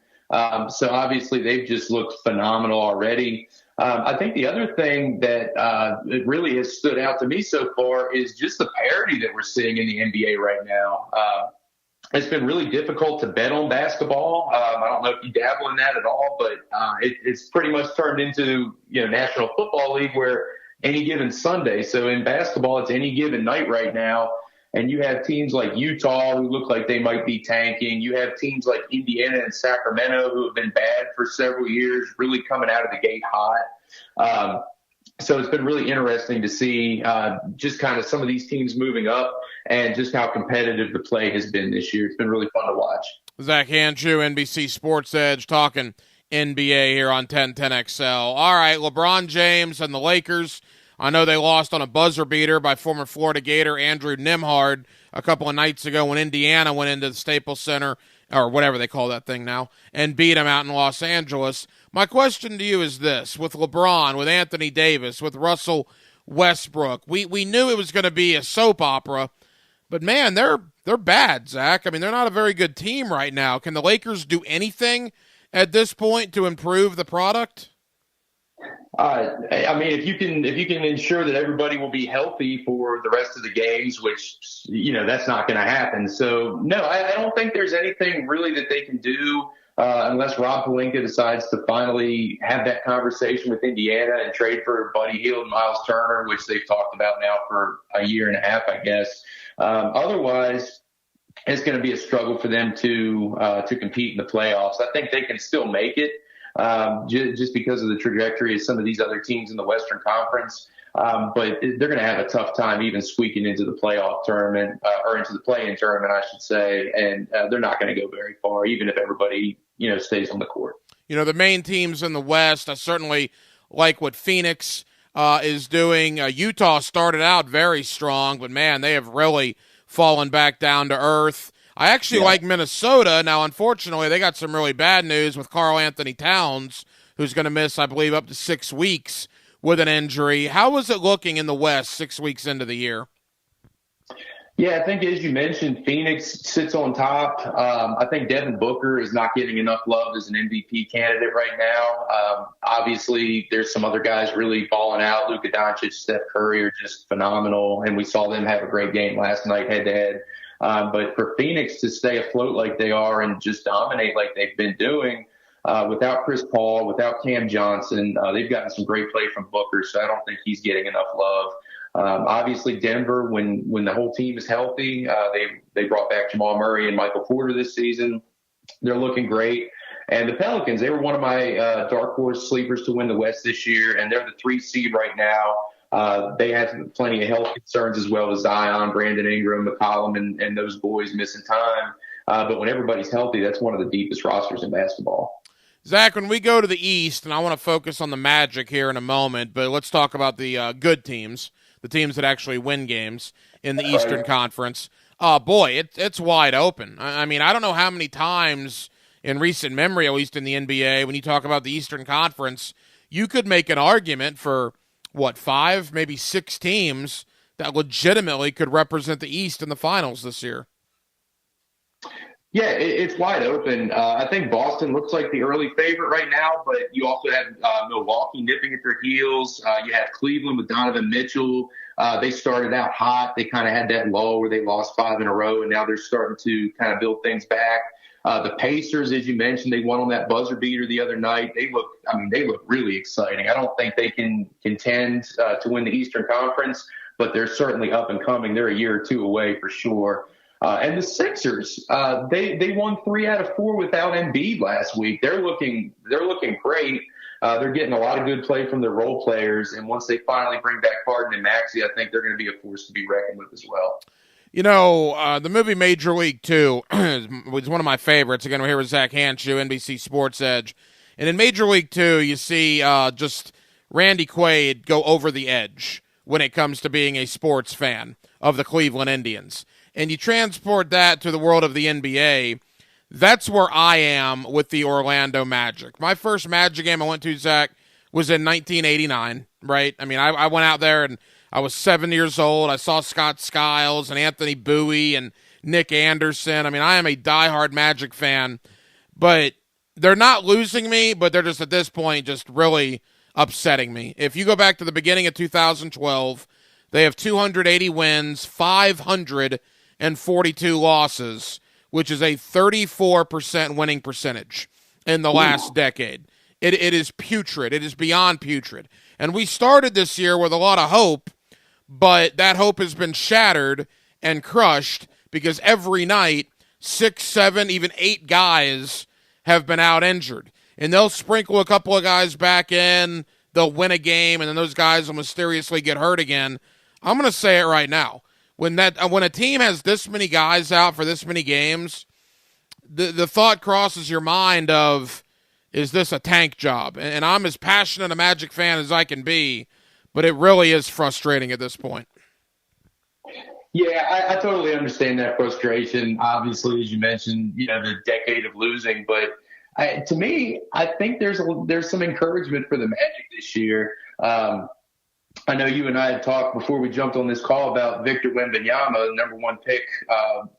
So obviously they've just looked phenomenal already. I think the other thing that it really has stood out to me so far is just the parity that we're seeing in the NBA right now. It's been really difficult to bet on basketball. I don't know if you dabble in that at all, but it's pretty much turned into, National Football League where any given Sunday. So in basketball, it's any given night right now. And you have teams like Utah who look like they might be tanking. You have teams like Indiana and Sacramento who have been bad for several years, really coming out of the gate hot. So it's been really interesting to see just kind of some of these teams moving up and just how competitive the play has been this year. It's been really fun to watch. Zach Hanchu, NBC Sports Edge, talking NBA here on 1010XL. All right, LeBron James and the Lakers. I know they lost on a buzzer beater by former Florida Gator Andrew Nembhard a couple of nights ago when Indiana went into the Staples Center, or whatever they call that thing now, and beat them out in Los Angeles. My question to you is this. With LeBron, with Anthony Davis, with Russell Westbrook, we knew it was going to be a soap opera, but, man, they're bad, Zach. I mean, they're not a very good team right now. Can the Lakers do anything at this point to improve the product? I mean, if you can ensure that everybody will be healthy for the rest of the games, which, that's not going to happen. So, no, I don't think there's anything really that they can do unless Rob Pelinka decides to finally have that conversation with Indiana and trade for Buddy Hield and Miles Turner, which they've talked about now for a year and a half, I guess. Otherwise, it's going to be a struggle for them to compete in the playoffs. I think they can still make it. Just because of the trajectory of some of these other teams in the Western Conference. But they're going to have a tough time even squeaking into the playoff tournament, or into the play-in tournament, I should say. And they're not going to go very far, even if everybody, stays on the court. The main teams in the West, I certainly like what Phoenix is doing. Utah started out very strong, but, man, they have really fallen back down to earth. I actually like Minnesota. Now, unfortunately, they got some really bad news with Karl Anthony Towns, who's going to miss, I believe, up to 6 weeks with an injury. How is it looking in the West 6 weeks into the year? Yeah, I think, as you mentioned, Phoenix sits on top. I think Devin Booker is not getting enough love as an MVP candidate right now. Obviously, there's some other guys really falling out. Luka Doncic, Steph Curry are just phenomenal, and we saw them have a great game last night head-to-head. But for Phoenix to stay afloat like they are and just dominate like they've been doing, without Chris Paul, without Cam Johnson, they've gotten some great play from Booker, so I don't think he's getting enough love. Obviously, Denver, when the whole team is healthy, they brought back Jamal Murray and Michael Porter this season. They're looking great. And the Pelicans, they were one of my dark horse sleepers to win the West this year, and they're the 3 seed right now. They have plenty of health concerns as well as Zion, Brandon Ingram, McCollum, and those boys missing time. But when everybody's healthy, that's one of the deepest rosters in basketball. Zach, when we go to the East, and I want to focus on the Magic here in a moment, but let's talk about the good teams, the teams that actually win games in the Eastern Conference. Boy, it's wide open. I mean, I don't know how many times in recent memory, at least in the NBA, when you talk about the Eastern Conference, you could make an argument for 5, maybe 6 teams that legitimately could represent the East in the finals this year? Yeah, it's wide open. I think Boston looks like the early favorite right now, but you also have Milwaukee nipping at their heels. You have Cleveland with Donovan Mitchell. They started out hot. They kind of had that lull where they lost 5 in a row, and now they're starting to kind of build things back. The Pacers, as you mentioned, they won on that buzzer beater the other night. They look really exciting. I don't think they can contend to win the Eastern Conference, but they're certainly up and coming. They're a year or 2 away for sure. And the Sixers, they won 3 out of 4 without Embiid last week. They're looking great. They're getting a lot of good play from their role players, and once they finally bring back Harden and Maxey, I think they're going to be a force to be reckoned with as well. The movie Major League 2 was one of my favorites. Again, we're here with Zach Hanchu, NBC Sports Edge. And in Major League 2, you see just Randy Quaid go over the edge when it comes to being a sports fan of the Cleveland Indians. And you transport that to the world of the NBA, that's where I am with the Orlando Magic. My first Magic game I went to, Zach, was in 1989, right? I mean, I went out there and I was 7 years old. I saw Scott Skiles and Anthony Bowie and Nick Anderson. I mean, I am a diehard Magic fan, but they're not losing me, but they're just at this point just really upsetting me. If you go back to the beginning of 2012, they have 280 wins, 542 losses, which is a 34% winning percentage in the last decade. It is putrid. It is beyond putrid. And we started this year with a lot of hope, but that hope has been shattered and crushed because every night 6, 7, even 8 guys have been out injured. And they'll sprinkle a couple of guys back in, they'll win a game, and then those guys will mysteriously get hurt again. I'm going to say it right now. When a team has this many guys out for this many games, the thought crosses your mind of, is this a tank job? And I'm as passionate a Magic fan as I can be, but it really is frustrating at this point. Yeah, I totally understand that frustration. Obviously, as you mentioned, the decade of losing. But to me, I think there's some encouragement for the Magic this year. I know you and I had talked before we jumped on this call about Victor Wembanyama, the number 1 pick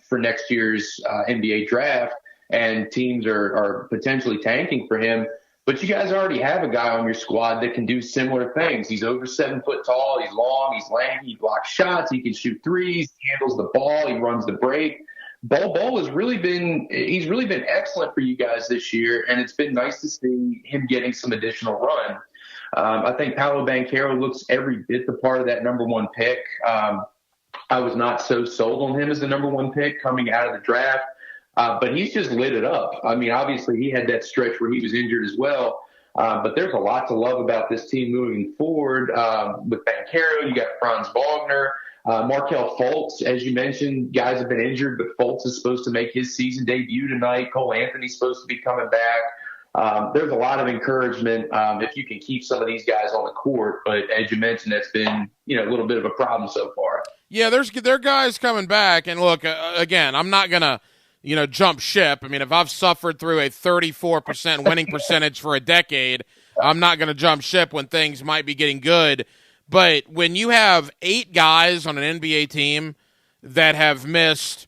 for next year's NBA draft, and teams are potentially tanking for him. But you guys already have a guy on your squad that can do similar things. He's over 7 foot tall. He's long. He's lanky. He blocks shots. He can shoot threes. He handles the ball. He runs the break. Bol has really been excellent for you guys this year, and it's been nice to see him getting some additional run. I think Paolo Banchero looks every bit the part of that number 1 pick. I was not so sold on him as the number 1 pick coming out of the draft. But he's just lit it up. I mean, obviously he had that stretch where he was injured as well. But there's a lot to love about this team moving forward. With Banchero, you got Franz Wagner, Markelle Fultz, as you mentioned, guys have been injured, but Fultz is supposed to make his season debut tonight. Cole Anthony's supposed to be coming back. There's a lot of encouragement if you can keep some of these guys on the court. But as you mentioned, that's been a little bit of a problem so far. Yeah, there are guys coming back. And look, again, I'm not going to jump ship. I mean, if I've suffered through a 34% winning percentage for a decade, I'm not going to jump ship when things might be getting good. But when you have 8 guys on an NBA team that have missed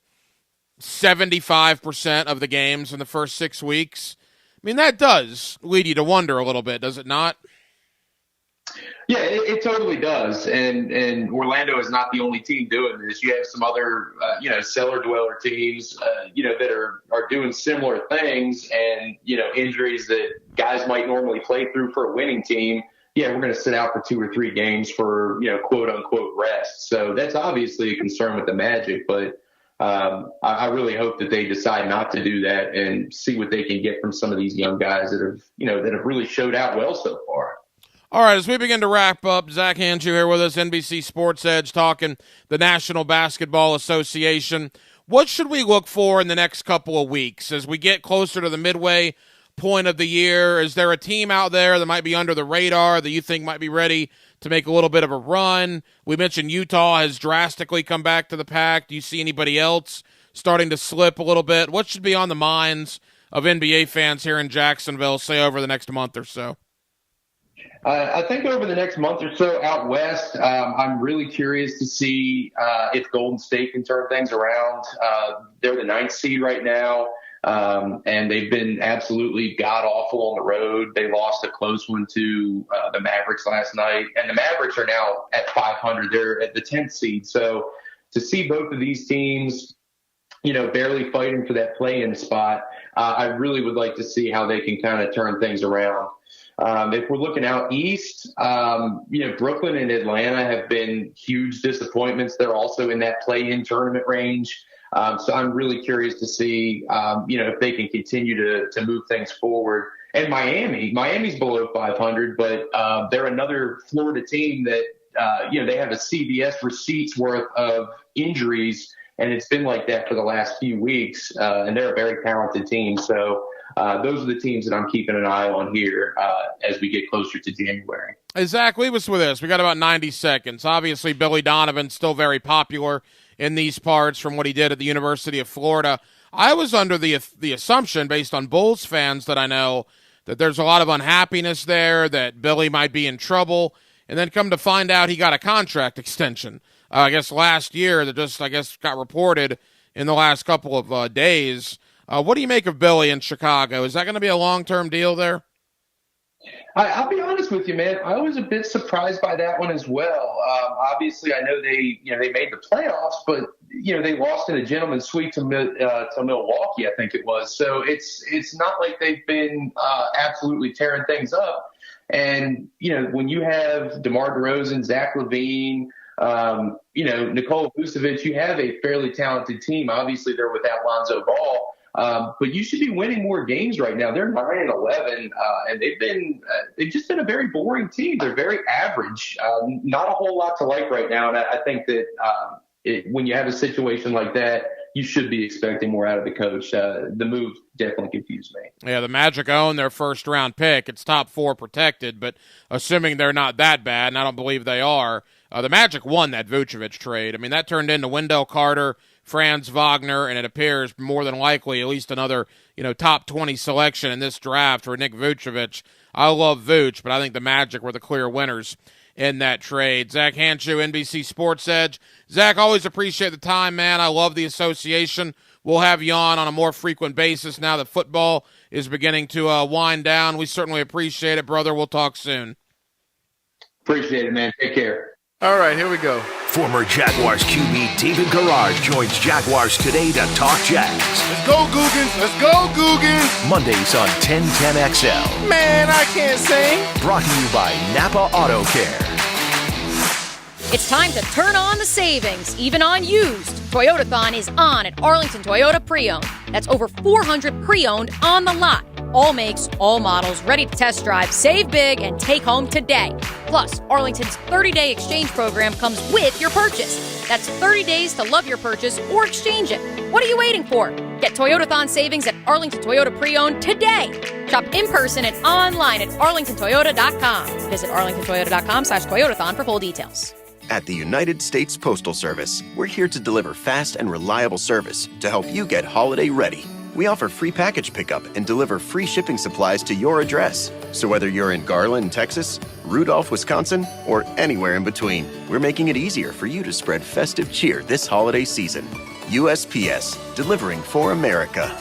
75% of the games in the first 6 weeks, I mean, that does lead you to wonder a little bit, does it not? Yeah, it totally does. And Orlando is not the only team doing this. You have some other, cellar dweller teams, that are doing similar things and, injuries that guys might normally play through for a winning team. Yeah, we're going to sit out for 2 or 3 games for, quote unquote rest. So that's obviously a concern with the Magic, but I really hope that they decide not to do that and see what they can get from some of these young guys that have really showed out well so far. All right, as we begin to wrap up, Zach Hanchu here with us, NBC Sports Edge, talking the National Basketball Association. What should we look for in the next couple of weeks as we get closer to the midway point of the year? Is there a team out there that might be under the radar that you think might be ready to make a little bit of a run? We mentioned Utah has drastically come back to the pack. Do you see anybody else starting to slip a little bit? What should be on the minds of NBA fans here in Jacksonville, say, over the next month or so? I think over the next month or so out west, I'm really curious to see if Golden State can turn things around. They're the 9th seed right now, and they've been absolutely god-awful on the road. They lost a close one to the Mavericks last night, and the Mavericks are now at 500. They're at the 10th seed. So to see both of these teams, barely fighting for that play-in spot, I really would like to see how they can kind of turn things around. If we're looking out east, Brooklyn and Atlanta have been huge disappointments. They're also in that play-in tournament range. So I'm really curious to see, if they can continue to move things forward. And Miami's below 500, but they're another Florida team that, they have a CBS receipts worth of injuries, and it's been like that for the last few weeks. And they're a very talented team. So those are the teams that I'm keeping an eye on here as we get closer to January. Hey, Zach, leave us with this. We got about 90 seconds. Obviously, Billy Donovan's still very popular in these parts from what he did at the University of Florida. I was under the assumption, based on Bulls fans that I know, that there's a lot of unhappiness there, that Billy might be in trouble. and then come to find out he got a contract extension. I guess last year that just, got reported in the last couple of days. What do you make of Billy in Chicago? Is that going to be a long-term deal there? I'll be honest with you, man. I was a bit surprised by that one as well. Obviously, I know they made the playoffs, but they lost in a gentleman's sweep to Milwaukee, I think it was. So it's not like they've been absolutely tearing things up. And when you have DeMar DeRozan, Zach LaVine, Nikola Vucevic, you have a fairly talented team. Obviously, they're without Lonzo Ball. But you should be winning more games right now. They're 9-11, and they've just been a very boring team. They're very average. Not a whole lot to like right now. And I think that when you have a situation like that, you should be expecting more out of the coach. The move definitely confused me. Yeah, the Magic own their first-round pick. It's top 4 protected, but assuming they're not that bad, and I don't believe they are, the Magic won that Vucevic trade. I mean, that turned into Wendell Carter, Franz Wagner, and it appears more than likely at least another, top 20 selection in this draft for Nick Vucevic. I love Vuce, but I think the Magic were the clear winners in that trade. Zach Hanchu, NBC Sports Edge. Zach, always appreciate the time, man. I love the association. We'll have you on a more frequent basis now that football is beginning to wind down. We certainly appreciate it, brother. We'll talk soon. Appreciate it, man. Take care. All right, here we go. Former Jaguars QB David Garrard joins Jaguars Today to talk Jags. Let's go, Googans. Let's go, Googans. Mondays on 1010XL. Man, I can't sing. Brought to you by Napa Auto Care. It's time to turn on the savings, even on used. Toyotathon is on at Arlington Toyota Pre-Owned. That's over 400 pre-owned on the lot. All makes, all models, ready to test drive, save big, and take home today. Plus, Arlington's 30-day exchange program comes with your purchase. That's 30 days to love your purchase or exchange it. What are you waiting for? Get Toyotathon savings at Arlington Toyota Pre-Owned today. Shop in person and online at arlingtontoyota.com. Visit arlingtontoyota.com/Toyotathon for full details. At the United States Postal Service, we're here to deliver fast and reliable service to help you get holiday ready. We offer free package pickup and deliver free shipping supplies to your address. So whether you're in Garland, Texas, Rudolph, Wisconsin, or anywhere in between, we're making it easier for you to spread festive cheer this holiday season. USPS, delivering for America.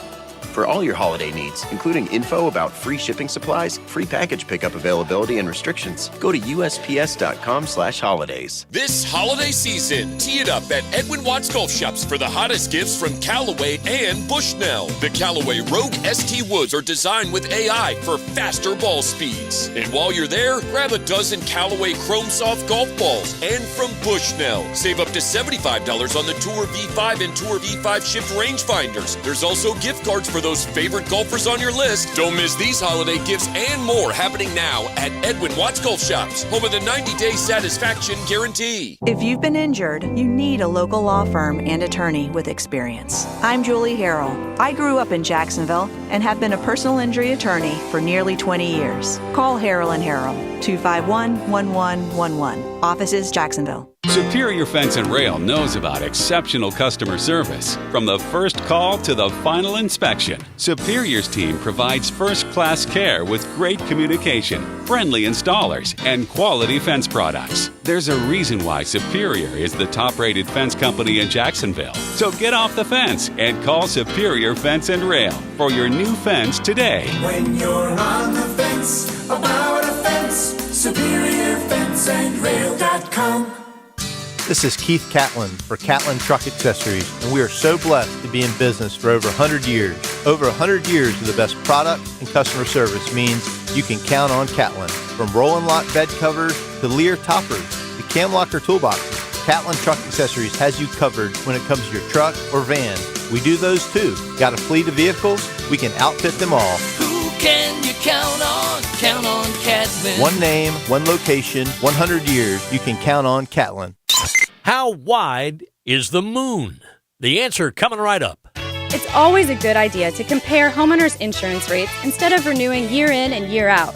For all your holiday needs, including info about free shipping supplies, free package pickup availability, and restrictions, go to USPS.com/holidays. This holiday season, tee it up at Edwin Watts Golf Shops for the hottest gifts from Callaway and Bushnell. The Callaway Rogue ST Woods are designed with AI for faster ball speeds. And while you're there, grab a dozen Callaway Chrome Soft golf balls. And from Bushnell, save up to $75 on the Tour V5 and Tour V5 shift rangefinders. There's also gift cards for those favorite golfers on your list. Don't miss these holiday gifts and more happening now at Edwin Watts Golf Shops, home of the 90-day satisfaction guarantee. If you've been injured, you need a local law firm and attorney with experience. I'm Julie Harrell. I grew up in Jacksonville and have been a personal injury attorney for nearly 20 years. Call Harrell & Harrell, 251-1111. Offices, Jacksonville. Superior Fence and Rail knows about exceptional customer service. From the first call to the final inspection, Superior's team provides first-class care with great communication, friendly installers, and quality fence products. There's a reason why Superior is the top-rated fence company in Jacksonville. So get off the fence and call Superior Fence and Rail for your new fence today. When you're on the fence about a fence, SuperiorFenceandRail.com. This is Keith Catlin for Catlin Truck Accessories, and we are so blessed to be in business for over 100 years. Over 100 years of the best product and customer service means you can count on Catlin. From Roll and Lock bed covers to Lear toppers to Cam Locker toolboxes, Catlin Truck Accessories has you covered when it comes to your truck or van. We do those too. Got a fleet of vehicles? We can outfit them all. Who can you count on? Count on Catlin. One name, one location, 100 years. You can count on Catlin. How wide is the moon? The answer coming right up. It's always a good idea to compare homeowners' insurance rates instead of renewing year in and year out.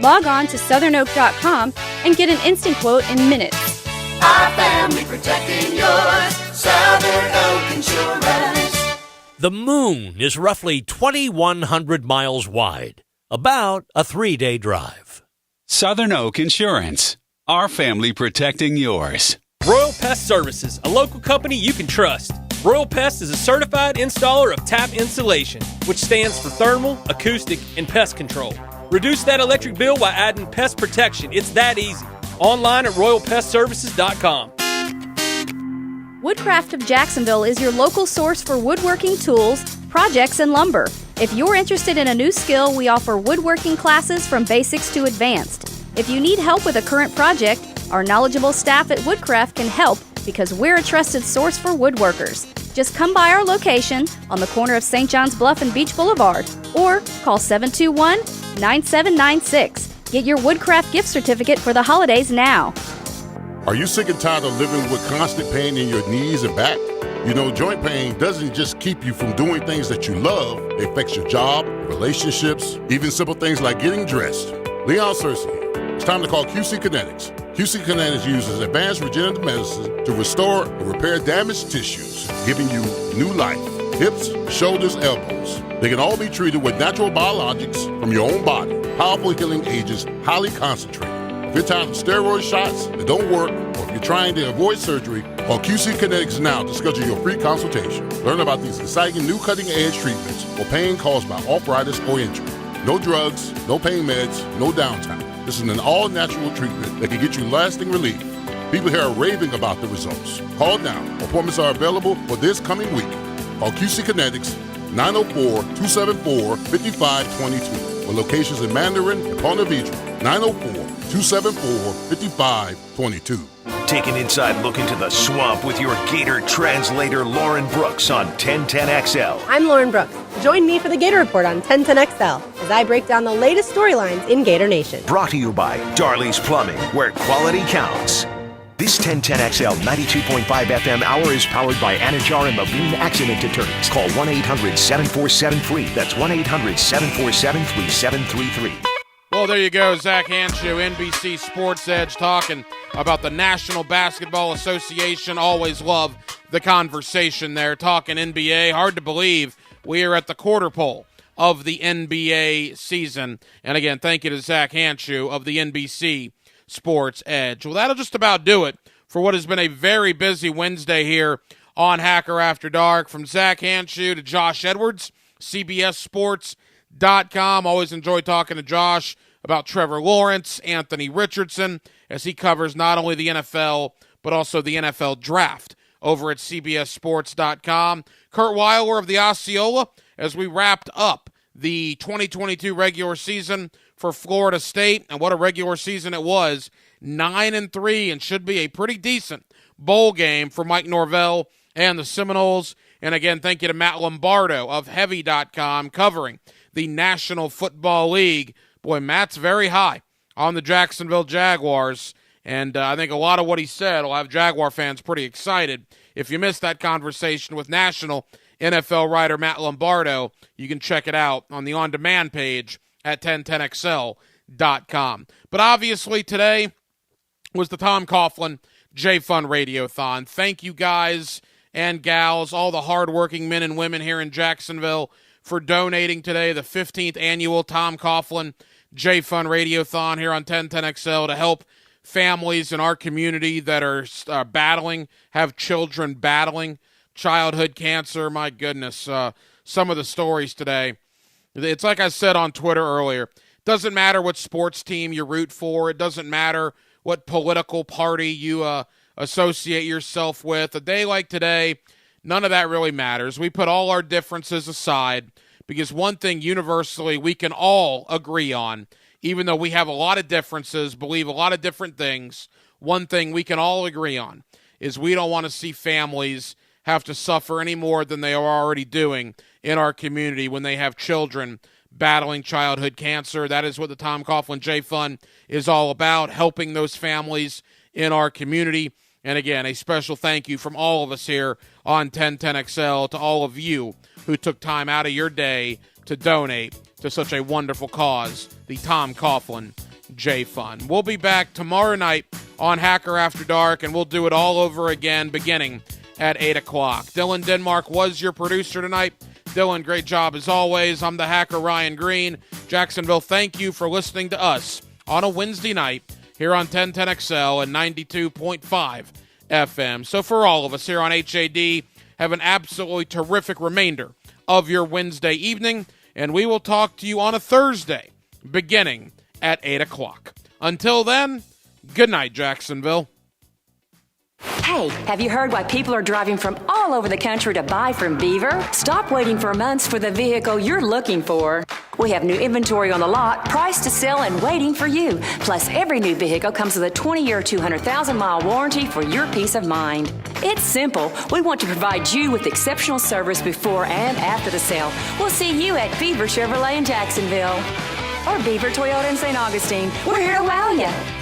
Log on to southernoak.com and get an instant quote in minutes. Our family protecting yours. Southern Oak Insurance. The moon is roughly 2,100 miles wide, about a 3-day drive. Southern Oak Insurance. Our family protecting yours. Royal Pest Services, a local company you can trust. Royal Pest is a certified installer of TAP insulation, which stands for thermal, acoustic, and pest control. Reduce that electric bill by adding pest protection. It's that easy. Online at royalpestservices.com. Woodcraft of Jacksonville is your local source for woodworking tools, projects, and lumber. If you're interested in a new skill, we offer woodworking classes from basics to advanced. If you need help with a current project, our knowledgeable staff at Woodcraft can help because we're a trusted source for woodworkers. Just come by our location on the corner of St. John's Bluff and Beach Boulevard or call 721-9796. Get your Woodcraft gift certificate for the holidays now. Are you sick and tired of living with constant pain in your knees and back? You know, joint pain doesn't just keep you from doing things that you love. It affects your job, relationships, even simple things like getting dressed. Leon Searcy here. It's time to call QC Kinetics. QC Kinetics uses advanced regenerative medicine to restore and repair damaged tissues, giving you new life. Hips, shoulders, elbows. They can all be treated with natural biologics from your own body. Powerful healing agents, highly concentrated. If you're tired of steroid shots that don't work, or if you're trying to avoid surgery, call QC Kinetics now to schedule your free consultation. Learn about these exciting new cutting-edge treatments for pain caused by arthritis or injury. No drugs, no pain meds, no downtime. This is an all-natural treatment that can get you lasting relief. People here are raving about the results. Call now. Appointments are available for this coming week. Call QC Kinetics 904-274-5522. With locations in Mandarin and Ponte Vedra. 904-274-5522. Take an inside look into the swamp with your Gator translator, Lauren Brooks, on 1010XL. I'm Lauren Brooks. Join me for the Gator Report on 1010XL as I break down the latest storylines in Gator Nation. Brought to you by Darley's Plumbing, where quality counts. This 1010XL 92.5 FM hour is powered by Anajar and Levine Accident Attorneys. Call 1-800-747-FREE. That's 1-800-747-3733. Well, there you go. Zach Hanshu, NBC Sports Edge, talking about the National Basketball Association. Always love the conversation there, talking NBA. Hard to believe we are at the quarter pole of the NBA season. And again, thank you to Zach Hanshu of the NBC Sports Edge. Well, that'll just about do it for what has been a very busy Wednesday here on Hacker After Dark. From Zach Hanshu to Josh Edwards, CBSSports.com. Always enjoy talking to Josh about Trevor Lawrence, Anthony Richardson, as he covers not only the NFL, but also the NFL Draft over at CBSSports.com. Kurt Weiler of the Osceola, as we wrapped up the 2022 regular season for Florida State, and what a regular season it was. 9-3, and should be a pretty decent bowl game for Mike Norvell and the Seminoles. And again, thank you to Matt Lombardo of Heavy.com covering the National Football League. Boy, Matt's very high on the Jacksonville Jaguars, and I think a lot of what he said will have Jaguar fans pretty excited. If you missed that conversation with national NFL writer Matt Lombardo, you can check it out on the on-demand page at 1010XL.com. But obviously today was the Tom Coughlin J-Fun Radiothon. Thank you guys and gals, all the hardworking men and women here in Jacksonville, for donating today, the 15th annual Tom Coughlin J-Fun Radiothon here on 1010XL to help families in our community that are battling, have children battling childhood cancer. My goodness, some of the stories today. It's like I said on Twitter earlier. It doesn't matter what sports team you root for. It doesn't matter what political party you associate yourself with. A day like today, none of that really matters. We put all our differences aside because one thing universally we can all agree on, even though we have a lot of differences, believe a lot of different things, one thing we can all agree on is we don't want to see families have to suffer any more than they are already doing in our community when they have children battling childhood cancer. That is what the Tom Coughlin J-Fun is all about, helping those families in our community. And again, a special thank you from all of us here on 1010XL to all of you who took time out of your day to donate to such a wonderful cause, the Tom Coughlin J-Fun. We'll be back tomorrow night on Hacker After Dark, and we'll do it all over again beginning at 8 o'clock. Dylan Denmark was your producer tonight. Dylan, great job as always. I'm the hacker, Ryan Green. Jacksonville, thank you for listening to us on a Wednesday night here on 1010XL and 92.5 FM. So for all of us here on HAD, have an absolutely terrific remainder of your Wednesday evening, and we will talk to you on a Thursday beginning at 8 o'clock. Until then, good night, Jacksonville. Hey, have you heard why people are driving from all over the country to buy from Beaver? Stop waiting for months for the vehicle you're looking for. We have new inventory on the lot, priced to sell and waiting for you. Plus, every new vehicle comes with a 20-year, 200,000-mile warranty for your peace of mind. It's simple. We want to provide you with exceptional service before and after the sale. We'll see you at Beaver Chevrolet in Jacksonville or Beaver Toyota in St. Augustine. We're here to wow you.